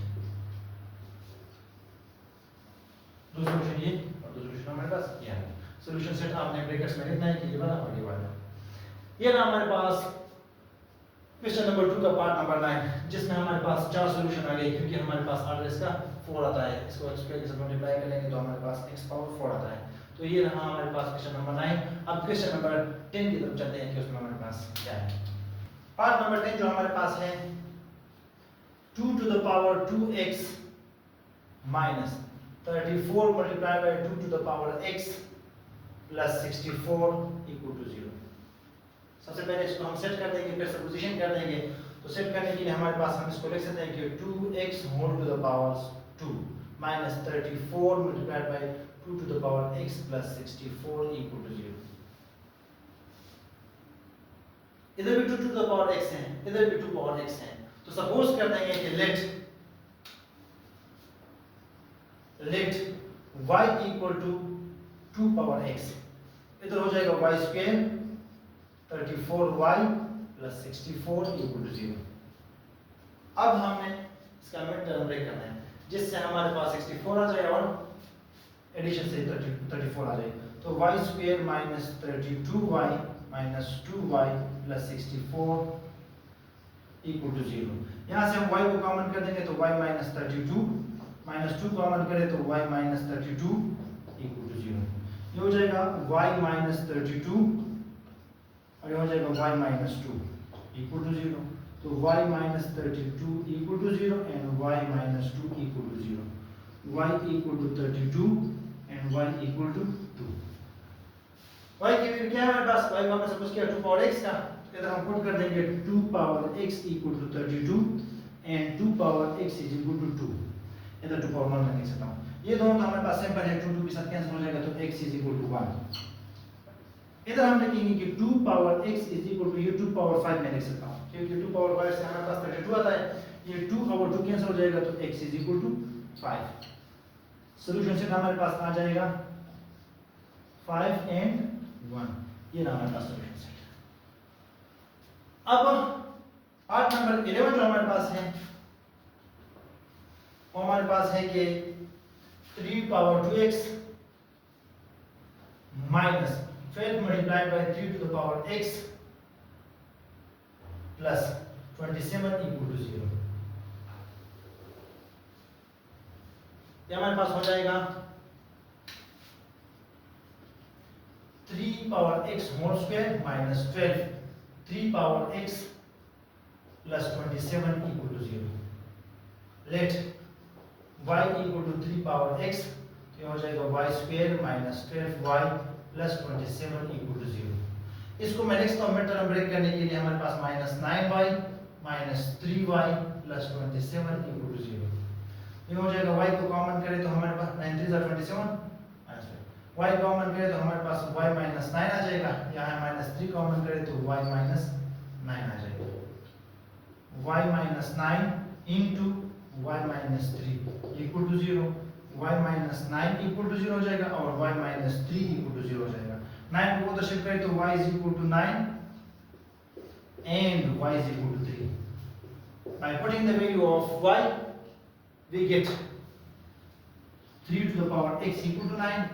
दो सॉल्यूशन ये और दो सॉल्यूशन हमारे पास ये है। सॉल्यूशन सेट आपने ब्रैकेट्स में लिखना है कि ये वाला और ये वाला। ये रहा हमारे पास क्वेश्चन नंबर 2 का पार्ट नंबर 9, जिसमें हमारे पास 4 सॉल्यूशन आ गए, क्योंकि हमारे पास ऑर्डर इसका 4 आता है, इसको स्क्वायर के साथ मल्टीप्लाई करेंगे तो हमारे पास x पावर 4 आता है। तो ये रहा हमारे पास क्वेश्चन नंबर 9। अब क्वेश्चन नंबर 10 की तरफ चलते हैं कि उसमें हमारे पास क्या है। पार्ट नंबर 10 जो हमारे पास है 2 to the power 2x minus 34 multiplied by 2 to the power x plus 64 equal to 0। सबसे पहले इसको हम सेट कर देंगे, फिर सपोजिशन कर देंगे। तो सेट करने के लिए हमारे पास हम इसको लिख सकते हैं कि 2x whole to the power 2 minus 34 multiplied by 2 to the power x plus 64 equal to 0। इधर भी 2 to the power x है, इधर भी 2 power x है, तो सपोज कर देंगे कि let y equal to 2 power x, इधर हो जाएगा y square 34y plus 64 equal to 0। अब हमने इसका मिड टर्म ब्रेक करना है, जिससे हमारे पास 64 आ जाए और एडिशन से 34 आ जाए, तो y square minus 32y minus 2y plus 64 equal to 0। यहाँ से हम y को कॉमन कर देंगे तो y माइनस 32 माइनस 2 कॉमन करें तो y माइनस 32 इक्वल टू 0। ये हो जाएगा y माइनस 32 और ये हो जाएगा y माइनस 2 इक्वल टू 0। तो y minus 32 equal to 0 and y minus 2 equal to 0। y equal to 32 and y equal to 2। y की वैल्यू क्या है हमारे पास? y को हमने सपोज किया 2 पावर x का, इधर हम पुट कर देंगे 2 power x equal to 32 and 2 power x is equal to 2। इधर 2 पावर 1 मैं लिख सकता हूं, ये दोनों तो हमारे पास सिंपल है, 2 2 के साथ कैंसिल हो जाएगा तो x इज इक्वल टू 1। इधर हम लिखेंगे कि 2 power x is equal to, ये 2 पावर 5 मैं लिख सकता हूं, क्योंकि 2 पावर 5 से हमारे पास 32 आता है, ये 2 और 2 कैंसिल हो जाएगा तो x is equal to 5। Solution set हमारे पास आ जाएगा 5 एंड 1, ये रहा हमारे पास सॉल्यूशन सेट। अब पार्ट नंबर 11 जो हमारे पास है वो हमारे पास है कि 3 power 2x minus 12 multiplied by 3 to the power x plus 27 equal to 0। ये हमारे पास हो जाएगा 3 power x whole square minus 12 3 power x plus 27 equal to 0। Let y equal to 3 power x, तो ये हो जाएगा y square minus 12y plus 27 equal to 0। इसको मैं लिखता हूँ मिड टर्म ब्रेक करने के लिए हमारे पास minus 9y minus 3y plus 27 equal to 0। ये हो जाएगा y को कॉमन करें तो हमारे पास 9 3 27 y कॉमन करें तो हमारे पास y माइनस 9 आ जाएगा, यहाँ माइनस 3 कॉमन करें तो y माइनस 9 आ जाएगा। y minus 9 into y minus 3 equal to 0, y minus 9 equal to 0 हो जाएगा और y माइनस 3 इक्वल टू 0 हो जाएगा। 9 को उधर शिफ्ट करें तो y is equal to 9 and y is equal to 3. By putting the value of y, we get 3 to the power x equal to 9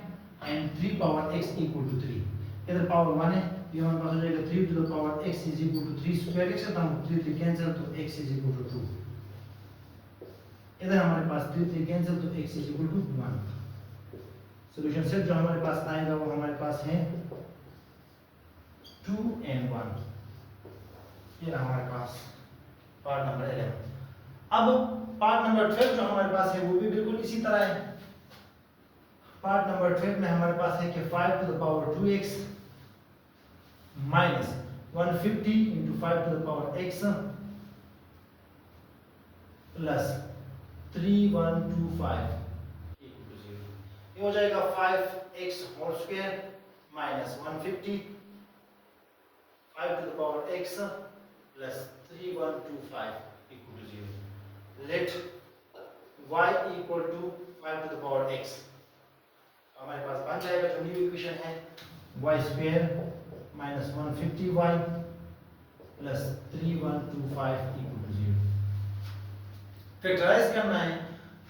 and 3 power x equal to 3. इधर power 1 है, ये हमारे पास हो जाएगा 3 to the power x is equal to 3 square लिख सकता हूँ, 3 3 कैंसिल तो x is equal to 2. इधर हमारे पास 3 3 कैंसिल तो x is equal to 1. Solution set जो हमारे पास आएगा वो हमारे पास है 2 and 1। ये हमारे पास पार्ट नंबर 11। अब पार्ट नंबर 12 जो हमारे पास है वो भी बिल्कुल इसी तरह है। पार्ट नंबर 12 में हमारे पास है कि 5 to the power 2x minus 150 into 5 to the power x plus 3125 ये हो जाएगा 5x whole square minus 150 5 to the power x plus 3125 equal to 0. Let y equal to 5 to the power x. हमारे पास बन जाएगा जो न्यू इक्वेशन है y square minus 150y plus 3125 equal to 0. Factorise करना है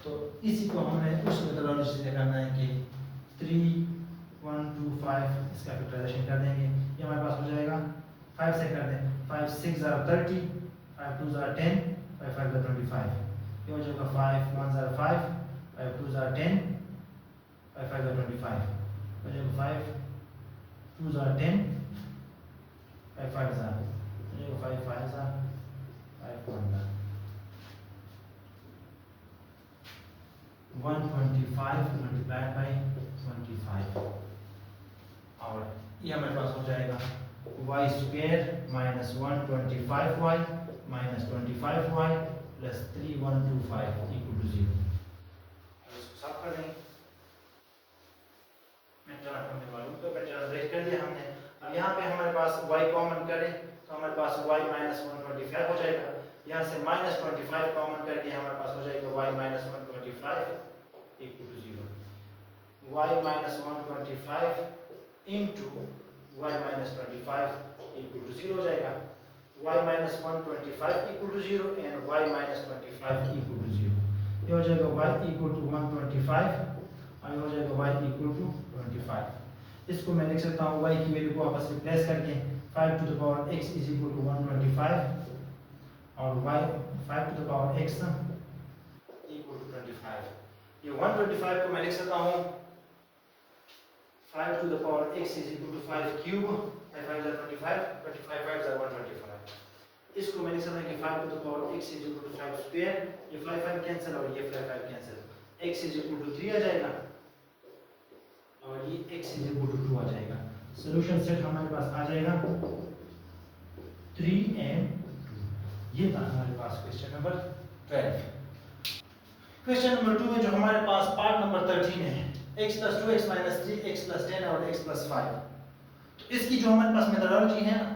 तो इसी को हमें उस मेथोडोलॉजी से करना है कि 3125 इसका फैक्टराइजेशन कर देंगे। ये हमारे पास हो जाएगा 5 से कर दें, 5 6 are 30, 5 2 are 10, 5 5 are 25। ये हो जाएगा 5 1 are 5, 5 2 are 10, 5 5 are 25। हो जाएगा 5 2 are 10, 5 5 are, हो जाएगा 5 5 are 5 1 are 125 multiplied by 25 और ये हमारे पास हो जाएगा y square minus 125y minus 25y plus 3125 equal to 0। इसको साफ कर देंगे। ब्रेक कर दिया हमने। अब यहाँ पे हमारे पास y कॉमन करें तो हमारे पास y माइनस 125 हो जाएगा। यहाँ से माइनस 25 कॉमन करके हमारे पास हो जाएगा y minus 125 equal to 0। y minus 125 into y minus 25 equal to 0 हो जाएगा। y minus 125 equal to 0 and y minus 25 equal to 0। ये हो जाएगा y इक्वल टू 125 और ये हो जाएगा y इक्वल टू 25। इसको मैं लिख सकता हूँ y की वैल्यू को आपस में रिप्लेस करके 5 to the power x is equal to 125 और y 5 to the power x equal to 25। ये 125 को मैं लिख सकता हूँ 5 to the power x is equal to 5 cube, 5 5 are 25, 25 5 are 125। इसको मैं लिख सकता हूँ कि 5 to the power x is equal to 5 square, ये 5 5 कैंसिल और ये 5 5 cancel, x is equal to 3 आ जाएगा और ये x is equal to 2 आ जाएगा। सॉल्यूशन सेट हमारे पास आ जाएगा 3 and 2। ये था हमारे पास क्वेश्चन नंबर 12। क्वेश्चन नंबर 2 में जो हमारे पास पार्ट नंबर 13 है x plus 2x minus 3x plus 10 और x plus 5। तो इसकी जो हमारे पास मेथोडोलॉजी है ना,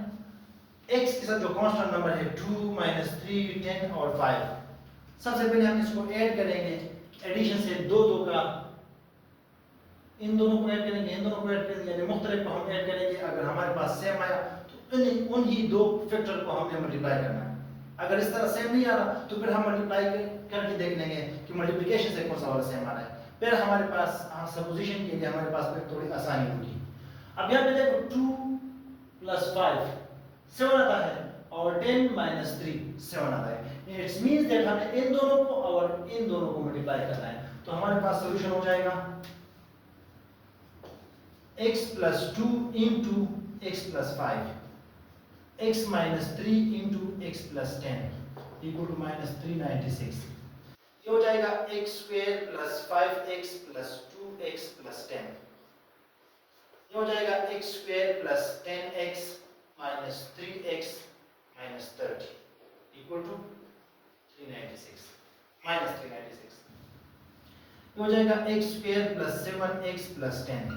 x के साथ जो कांस्टेंट नंबर है 2 minus 3 10 और 5, सबसे पहले हम इसको ऐड करेंगे। एडिशन से 2 2 का इन दोनों को ऐड करेंगे, इन दोनों को ऐड करेंगे, यानी मुख्तलिफ को हम ऐड करेंगे। अगर हमारे पास सेम आया तो उन ही दो फैक्टर को हमने मल्टीप्लाई करना है। अगर इस तरह सेम नहीं आ रहा तो फिर हम मल्टीप्लाई करके देख लेंगे कि मल्टीप्लिकेशन से कौन सा वाला सेम आ रहा है। फिर हमारे पास सपोजिशन के लिए हमारे पास फिर थोड़ी आसानी होगी। अब यहाँ पे देखो 2 plus 5 7 आता है और 10 minus 3 7 आता है। इट्स मींस दैट हमें इन दोनों को और इन दोनों को मल्टीप्लाई करना है। तो हमारे पास सॉल्यूशन हो जाएगा x plus 2 into x plus 5, x minus 3 into x plus 10 equal to minus 396। ये हो जाएगा x square plus 5x plus 2x plus 10। ये हो जाएगा x square plus 10x minus 3x minus 30 equal to 396 minus 396। ये हो जाएगा x square plus 7x plus 10।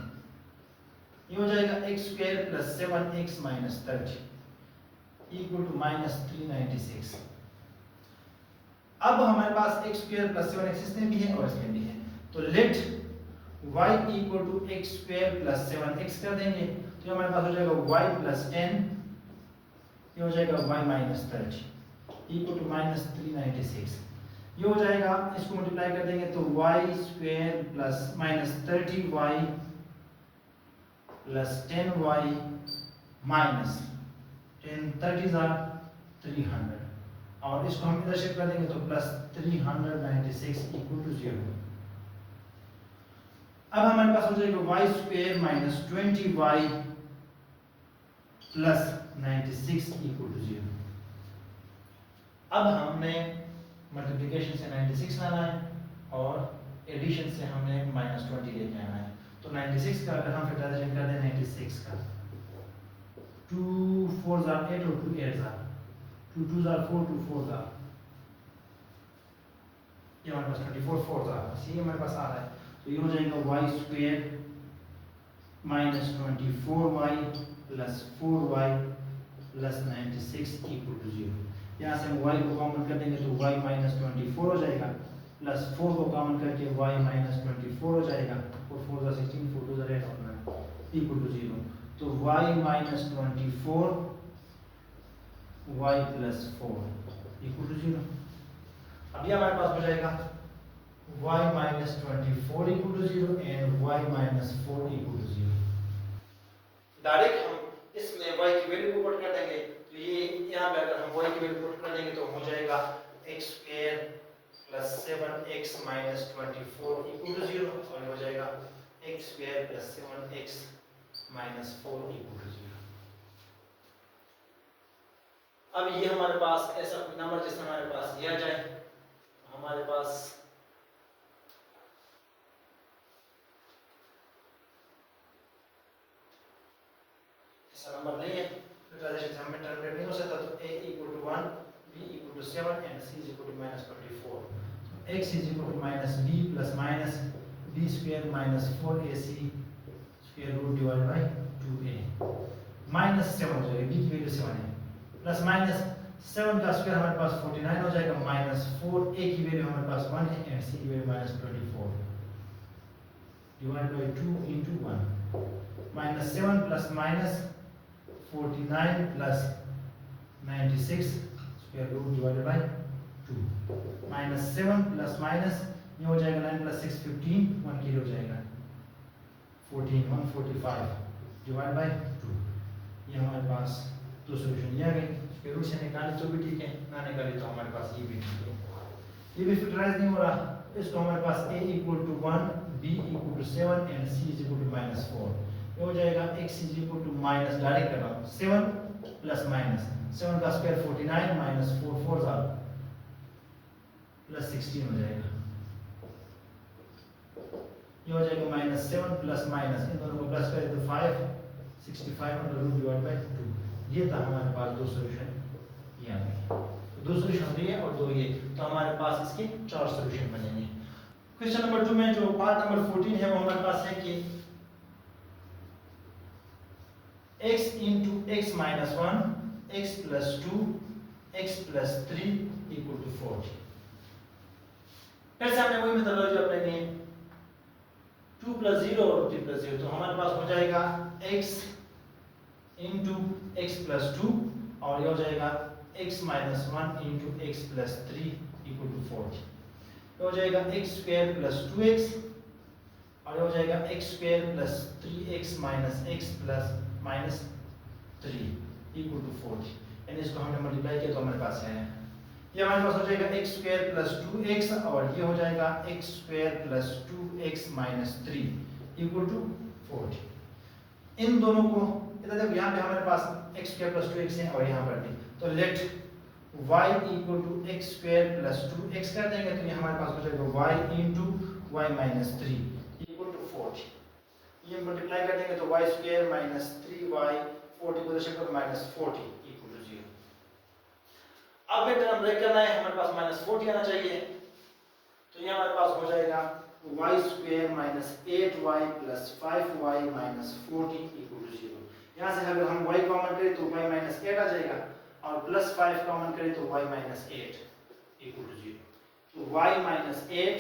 ये हो जाएगा x square plus 7x minus 30 equal to minus 396। अब हमारे पास x स्क्वायर प्लस 7x इसमें भी है और इसमें भी है, तो let y equal to x square plus 7x कर देंगे तो हमारे पास हो जाएगा y प्लस 10, ये हो जाएगा y minus 30 equal to minus 396। ये हो जाएगा, इसको मल्टीप्लाई कर देंगे तो y square plus minus 30y plus 10y minus 10 30 are 300 और इसको हम इधर शिफ्ट कर देंगे तो प्लस 396 इक्वल टू 0। अब हमारे पास हो जाएगा y square minus 20y plus 96 equal to 0। अब हमने मल्टीप्लिकेशन से 96 लाना है और एडिशन से हमने माइनस 20 लेके आना है, तो 96 का अगर हम फैक्टराइजेशन कर दें 96 का 2 4s are 8 और 2 8s are 2 2s are 4 2 4s are, ये हमारे पास 24 4s are, बस ये हमारे पास आ रहा है। तो ये हो जाएगा y square minus 24y plus 4y plus 96 equal to 0। यहाँ से हम y को कॉमन कर देंगे तो y माइनस 24 हो जाएगा प्लस 4 को कॉमन करके y माइनस 24 हो जाएगा और 4 जा 16 4 2 जा 8 अपना इक्वल टू 0। तो y minus 24 y plus 4 equal to 0। अब ये हमारे पास हो जाएगा y minus 24 equal to 0 and y minus 4 equal to 0। Direct हम इसमें y की वैल्यू को पुट कर देंगे, तो ये यहाँ पे अगर हम y की वैल्यू पुट कर देंगे तो हो जाएगा x square plus 7x minus 24 equal to 0 और हो जाएगा x square plus 7x minus 4 equal to 0। अब ये हमारे पास ऐसा कोई नंबर जिसमें हमारे पास दिया जाए, हमारे पास ऐसा नंबर नहीं है, फैक्टराइजेशन से हमें टर्मिनेट नहीं हो सकता, तो a equal to 1 b equal to 7 and c equal to minus 24। तो x equal to minus b plus minus b square minus 4ac square root divide by 2a minus 7 हो जाएगा, b की वैल्यू 7 है, plus minus 7 का square हमारे पास 49 हो जाएगा, minus 4a की वैल्यू हमारे पास 1 है एंड c की value minus 24 divide by 2 into 1 minus 7 plus minus 49 plus 96 square root divided by 2 minus 7 plus minus ये हो जाएगा 9 प्लस 6 15 1 के हो जाएगा 14 145 डिवाइड बाय 2। ये हमारे पास दो सॉल्यूशन ये आ गए, स्क्वायर रूट से निकाले तो भी ठीक है, ना निकाले तो हमारे पास ये भी ठीक है। ये भी फैक्टराइज नहीं हो रहा, इसको हमारे पास a equal to 1 b equal to 7 and c equal to minus 4 हो जाएगा x equal to minus direct कर रहा हूं 7 प्लस माइनस 7 का स्क्वायर 49 माइनस 4 4 जा प्लस 16 हो जाएगा, ये हो जाएगा माइनस 7 प्लस माइनस इन दोनों को प्लस करें तो 5 65 अंडर रूट डिवाइड बाय 2। ये था हमारे पास दो सॉल्यूशन, ये आ गए, दो सॉल्यूशन ये और दो ये, तो हमारे पास इसके 4 सॉल्यूशन बनेंगे। क्वेश्चन नंबर 2 में जो पार्ट नंबर 14 है वो हमारे पास है कि x into x minus 1 x plus 2 x plus 3 equal to 40। फिर से हमने वही मेथोडोलॉजी अपनानी, 2 plus 0 और 3 plus 0, तो हमारे पास हो जाएगा x into x plus 2 और ये हो जाएगा x minus 1 into x plus 3 equal to 40। ये हो जाएगा x square plus 2x और ये हो जाएगा x square plus 3x minus x plus minus 3 equal to 40, यानी इसको हमने मल्टीप्लाई किया तो हमारे पास है, ये हमारे पास हो जाएगा x स्क्वायर प्लस 2x और ये हो जाएगा x square plus 2x minus 3 equal to 40। इन दोनों को इधर देखो, यहाँ पे हमारे पास x स्क्वायर प्लस 2x है और यहाँ पर भी, तो let y equal to x square plus 2x कर देंगे तो ये हमारे पास हो जाएगा y into y minus 3 equal to 40। ये मल्टीप्लाई कर देंगे तो y स्क्वायर माइनस 3y 40 को दशक पर माइनस 40 इक्वल टू 0। अब में टर्म ब्रेक करना है, हमारे पास माइनस 40 आना चाहिए, तो ये हमारे पास हो जाएगा y square minus 8y plus 5y minus 40 equal to 0। यहाँ से अगर हम y कॉमन करें तो y माइनस 8 आ जाएगा और प्लस 5 कॉमन करें तो y माइनस 8 इक्वल टू 0। तो y minus 8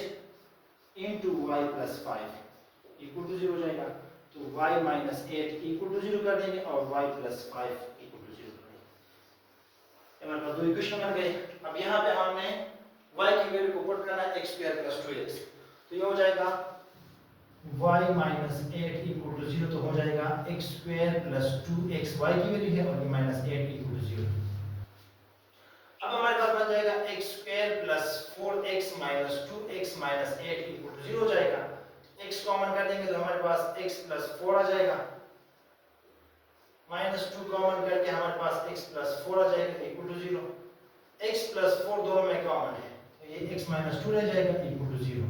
into y plus 5 equal to 0 हो जाएगा। तो y माइनस 8 इक्वल टू 0 कर देंगे और y प्लस 5 इक्वल टू 0 कर देंगे। हमारे पास दो इक्वेशन बन गए। अब यहाँ पे हमने y की वैल्यू को पुट करना है x स्क्वायर प्लस 2x, तो ये हो जाएगा y माइनस 8 इक्वल टू 0, तो हो जाएगा x square plus 2x y की वैल्यू है और ये माइनस 8 इक्वल टू 0। अब हमारे पास बन जाएगा x square plus 4x minus 2x minus 8 equal to 0 हो जाएगा। x कॉमन कर देंगे तो हमारे पास x प्लस 4 आ जाएगा, माइनस 2 कॉमन करके हमारे पास x प्लस 4 आ जाएगा इक्वल टू 0। x प्लस 4 दोनों में कॉमन है तो ये x माइनस 2 रह जाएगा equal to 0।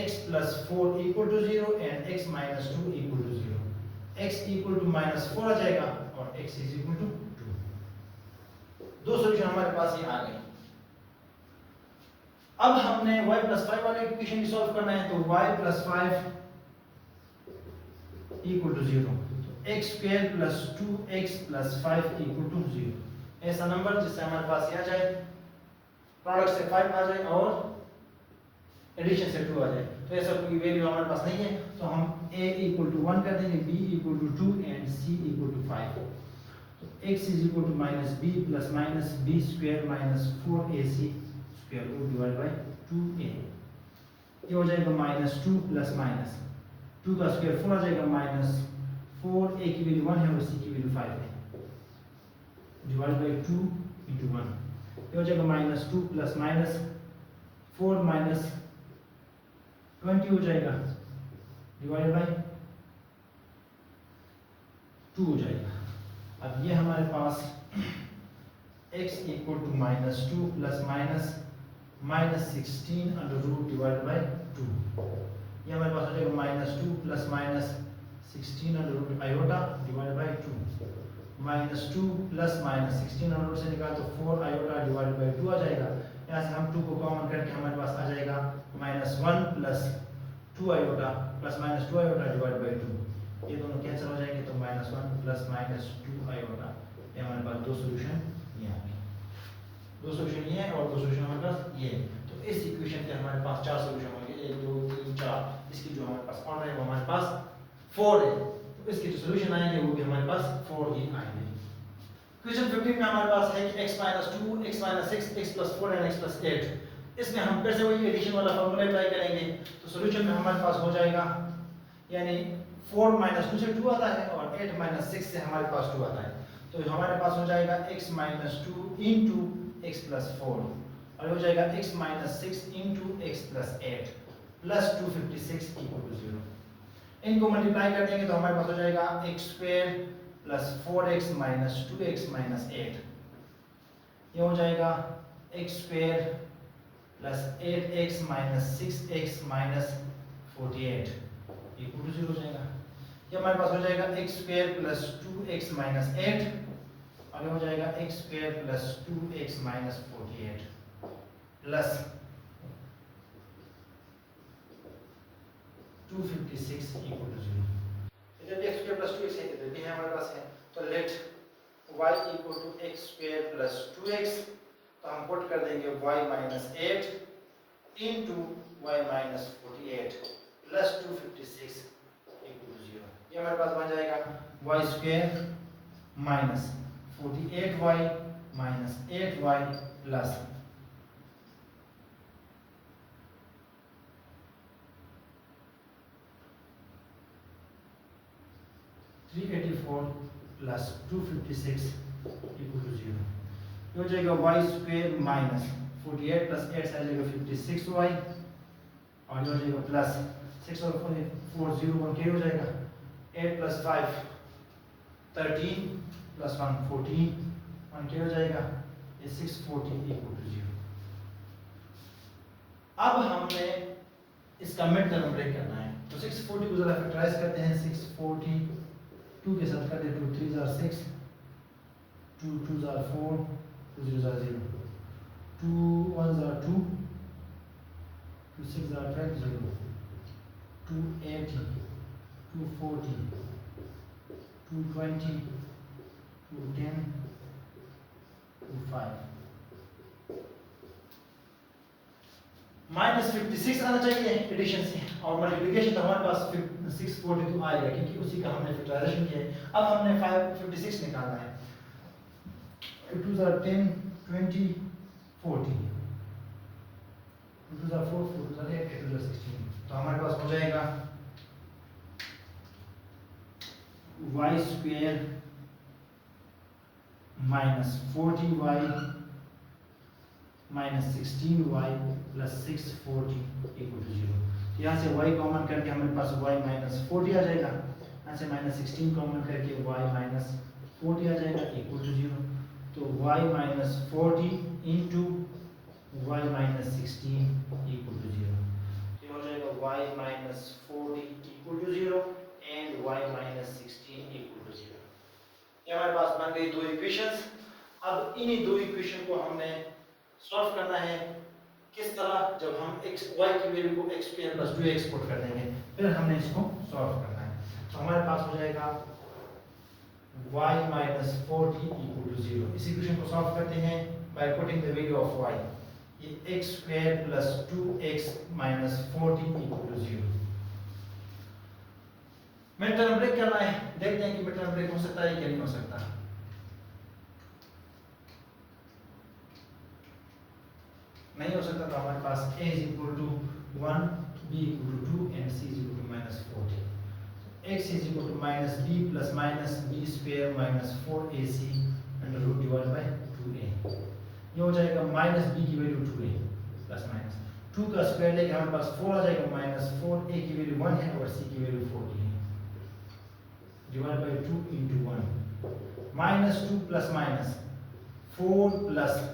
x plus 4 equal to 0 and x minus 2 equal to 0। x equal to minus 4 आ जाएगा और x इज इक्वल टू 2। दो सॉल्यूशन हमारे पास ये आ गए। अब हमने y प्लस 5 वाले इक्वेशन भी सॉल्व करना है, तो y प्लस 5 इक्वल टू 0, तो x square plus 2x plus 5 equal to 0। ऐसा नंबर जिससे हमारे पास ये आ जाए, प्रोडक्ट से 5 आ जाए और एडिशन से 2 आ जाए। तो ऐसा कोई वैल्यू हमारे पास नहीं है, तो हम a इक्वल टू 1 कर देंगे, b equal to 2 and c equal to 5। तो x is equal to minus b plus minus b square minus 4ac square को डिवाइड बाय 2a। ये हो जाएगा माइनस 2 प्लस माइनस 2 का स्क्वायर 4 आ जाएगा माइनस 4, a की वैल्यू 1 है और c की वैल्यू 5 है, डिवाइड बाय 2 इंटू 1। ये हो जाएगा माइनस 2 प्लस माइनस 4 माइनस 20 हो जाएगा, डिवाइड बाय 2 हो जाएगा। अब ये हमारे पास x equal to minus 2 plus minus minus 16 under root divide by 2। ये हमारे पास हो जाएगा minus 2 plus minus 16 under root iota divide by 2। Minus 2 plus minus 16 under root से निकाल तो 4 आयोटा डिवाइड बाय 2 आ जाएगा। यहाँ से हम 2 को कॉमन करके हमारे पास आ जाएगा minus 1 plus 2 iota plus minus 2 iota divide by 2। ये दोनों कैंसिल हो जाएंगे तो माइनस 1 प्लस माइनस 2 आयोटा। ये हमारे पास दो सॉल्यूशन ये आ गए, दो सॉल्यूशन ये है और दो सॉल्यूशन हमारे पास ये। तो इस इक्वेशन के हमारे पास 4 सॉल्यूशन होंगे, 1 2 3 4। इसकी जो हमारे पास ऑर्डर है वो हमारे पास 4 है, तो इसके जो सॉल्यूशन आएंगे वो भी हमारे पास 4 ही आएंगे। क्वेश्चन 15 में हमारे पास है कि x - 2 x - 6 x + 4 and x + 8। इसमें हम फिर से वही एडिशन वाला फार्मूला अप्लाई करेंगे, तो सॉल्यूशन में हमारे पास हो जाएगा, यानी 4 - 2 से 2 आता है और 8 - 6 से हमारे पास 2 आता है, तो हमारे पास हो जाएगा x - 2 इंटू x + 4 और हो जाएगा x - 6 into x + 8 plus 256 equal to 0। इनको मल्टीप्लाई कर देंगे तो हमारे पास हो जाएगा x² plus 4x minus 2x minus 8। ये हो जाएगा x² plus 8x minus 6x minus 48 equal to 0 हो जाएगा। ये हमारे पास हो जाएगा x² प्लस 2x माइनस 8 और ये हो जाएगा x² plus 2x minus 48 plus 256 equal to 0। इधर भी x² प्लस 2x है, इधर भी हमारे पास है, तो let y equal to x² plus 2x, तो हम पुट कर देंगे y minus 8 into y minus 48 plus 256 equal to 0। ये हमारे पास बन जाएगा y² minus 48y minus 8y plus 384 plus 256 equal to 0। ये हो जाएगा y² माइनस 48 प्लस 8 से आ जाएगा 56y और ये हो जाएगा प्लस 6 और 4 0 1 हो जाएगा 8 प्लस 5 13 प्लस 1 14 1 हो जाएगा ये 640 इक्वल टू 0। अब हमने इसका मिड टर्म ब्रेक करना है, तो 640 को जरा फैक्टराइज करते हैं। 640 2 के साथ करते हैं, 2 3 are 6, 2 2 are 4, 2 0 are 0, 2 1 are 2, 2 6 are 12, 0, 280, 240, 220, 210, 25। -56 आना चाहिए एडिशन से, और मल्टीप्लिकेशन तो हमारे पास 642 आएगा क्योंकि उसी का हमने फैक्टराइजेशन किया है। अब हमने 556 निकालना है। 2 are 10, 20, 40, 2 are 4, 4 are 8, 8 are 16। तो हमारे पास हो जाएगा y square minus 40y minus 16y plus 640 equal to 0। यहाँ से y कॉमन करके हमारे पास y माइनस 40 आ जाएगा, यहाँ से माइनस 16 कॉमन करके y माइनस 40 आ जाएगा इक्वल टू 0। तो y minus 40 into y minus 16 equal to 0। ये हो जाएगा y minus 40 equal to 0 and y minus 16 equal to 0। ये हमारे पास बन गई दो इक्वेशंस। अब इन्हीं दो इक्वेशन को हमने सॉल्व करना है। किस तरह? जब हम x y की वैल्यू को x square plus 2x put कर देंगे, फिर हमने इसको सॉल्व करना है। तो हमारे पास हो जाएगा y माइनस 40 इक्वल टू 0। इस इक्वेशन को सॉल्व करते हैं by putting the value of y। ये x square plus 2x minus 40 equal to 0। Mid term break करना है, देखते हैं कि मिड टर्म ब्रेक हो सकता है कि नहीं हो सकता। नहीं हो सकता तो हमारे पास a is equal to 1, b equal to 2 and c is equal to minus 40। x is equal to minus b plus minus b square minus 4ac under root divided by 2a। ये हो जाएगा माइनस b की value 2a plus minus 2 का square लेके हमारे पास 4 आ जाएगा minus 4, a की वैल्यू 1 है और c की वैल्यू 40 है, divide by 2 into 1 minus 2 plus minus 4 plus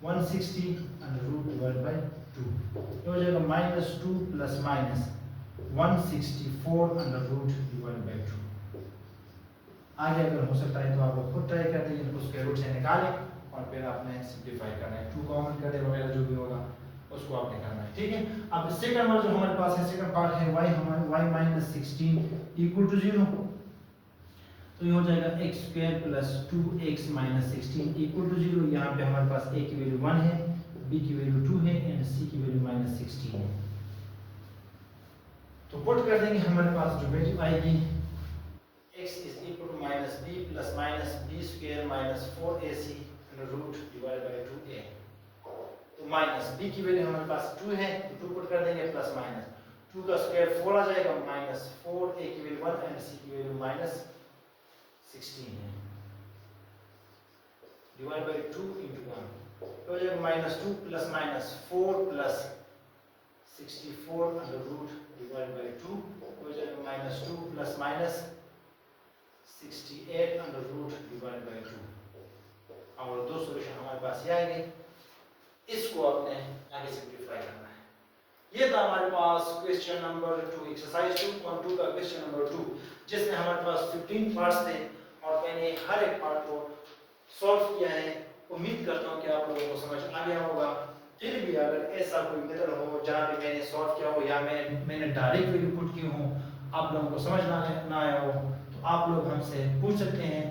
160 under root divide by 2। ये हो जाएगा minus 2 plus minus 164 under root divide by 2। आगे अगर हो सकता है तो आप लोग खुद ट्राई कर देंगे, इनको स्क्वायर रूट से निकालें और फिर आपने सिंपलीफाई करना है, 2 कॉमन कर दे वगैरह जो भी होगा उसको आपने करना है। ठीक है, अब सेकंड वाला जो हमारे पास है, सेकंड पार्ट है y हमारे y माइनस 16 इक्वल टू 0। तो ये हो जाएगा x square plus 2x minus 16 equal to 0। यहाँ पे हमारे पास a की वैल्यू 1 है, b की वैल्यू 2 है एंड c की वैल्यू माइनस 16 है। तो पुट कर देंगे, हमारे पास जो वैल्यू आएगी x is equal to minus b plus minus b square minus 4ac under root divide by 2a। तो माइनस b की वैल्यू हमारे पास 2 है, तो 2 पुट कर देंगे प्लस माइनस 2 का स्क्वायर 4 आ जाएगा माइनस 4, a की वैल्यू 1 एंड c की वैल्यू माइनस 16 है, डिवाइड बाय 2 into 1। तो हो जाएगा minus 2 plus minus 4 plus 64 under root divide by 2। हो जाएगा minus 2 plus minus 68 under root divide by 2। और दो सॉल्यूशन हमारे पास ये आएंगे, इसको आपने आगे सिंपलीफाई करना है। ये था हमारे पास क्वेश्चन नंबर 2, एक्सरसाइज 2.2 का क्वेश्चन नंबर 2, जिसमें हमारे पास 15 पार्ट्स थे और मैंने हर एक पार्ट को सॉल्व किया है। उम्मीद करता हूँ कि आप लोगों को समझ आ गया होगा। फिर भी अगर ऐसा कोई मेथड हो जहाँ पे मैंने सॉल्व किया हो या मैंने डायरेक्ट वैल्यू पुट की हो, आप लोगों को समझ ना आया हो, तो आप लोग हमसे पूछ सकते हैं।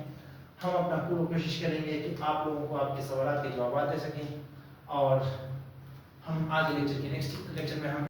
हम अपना पूरी कोशिश करेंगे कि आप लोगों को आपके सवालों के जवाब दे सकें और हम आगे लेक्चर के नेक्स्ट लेक्चर में हम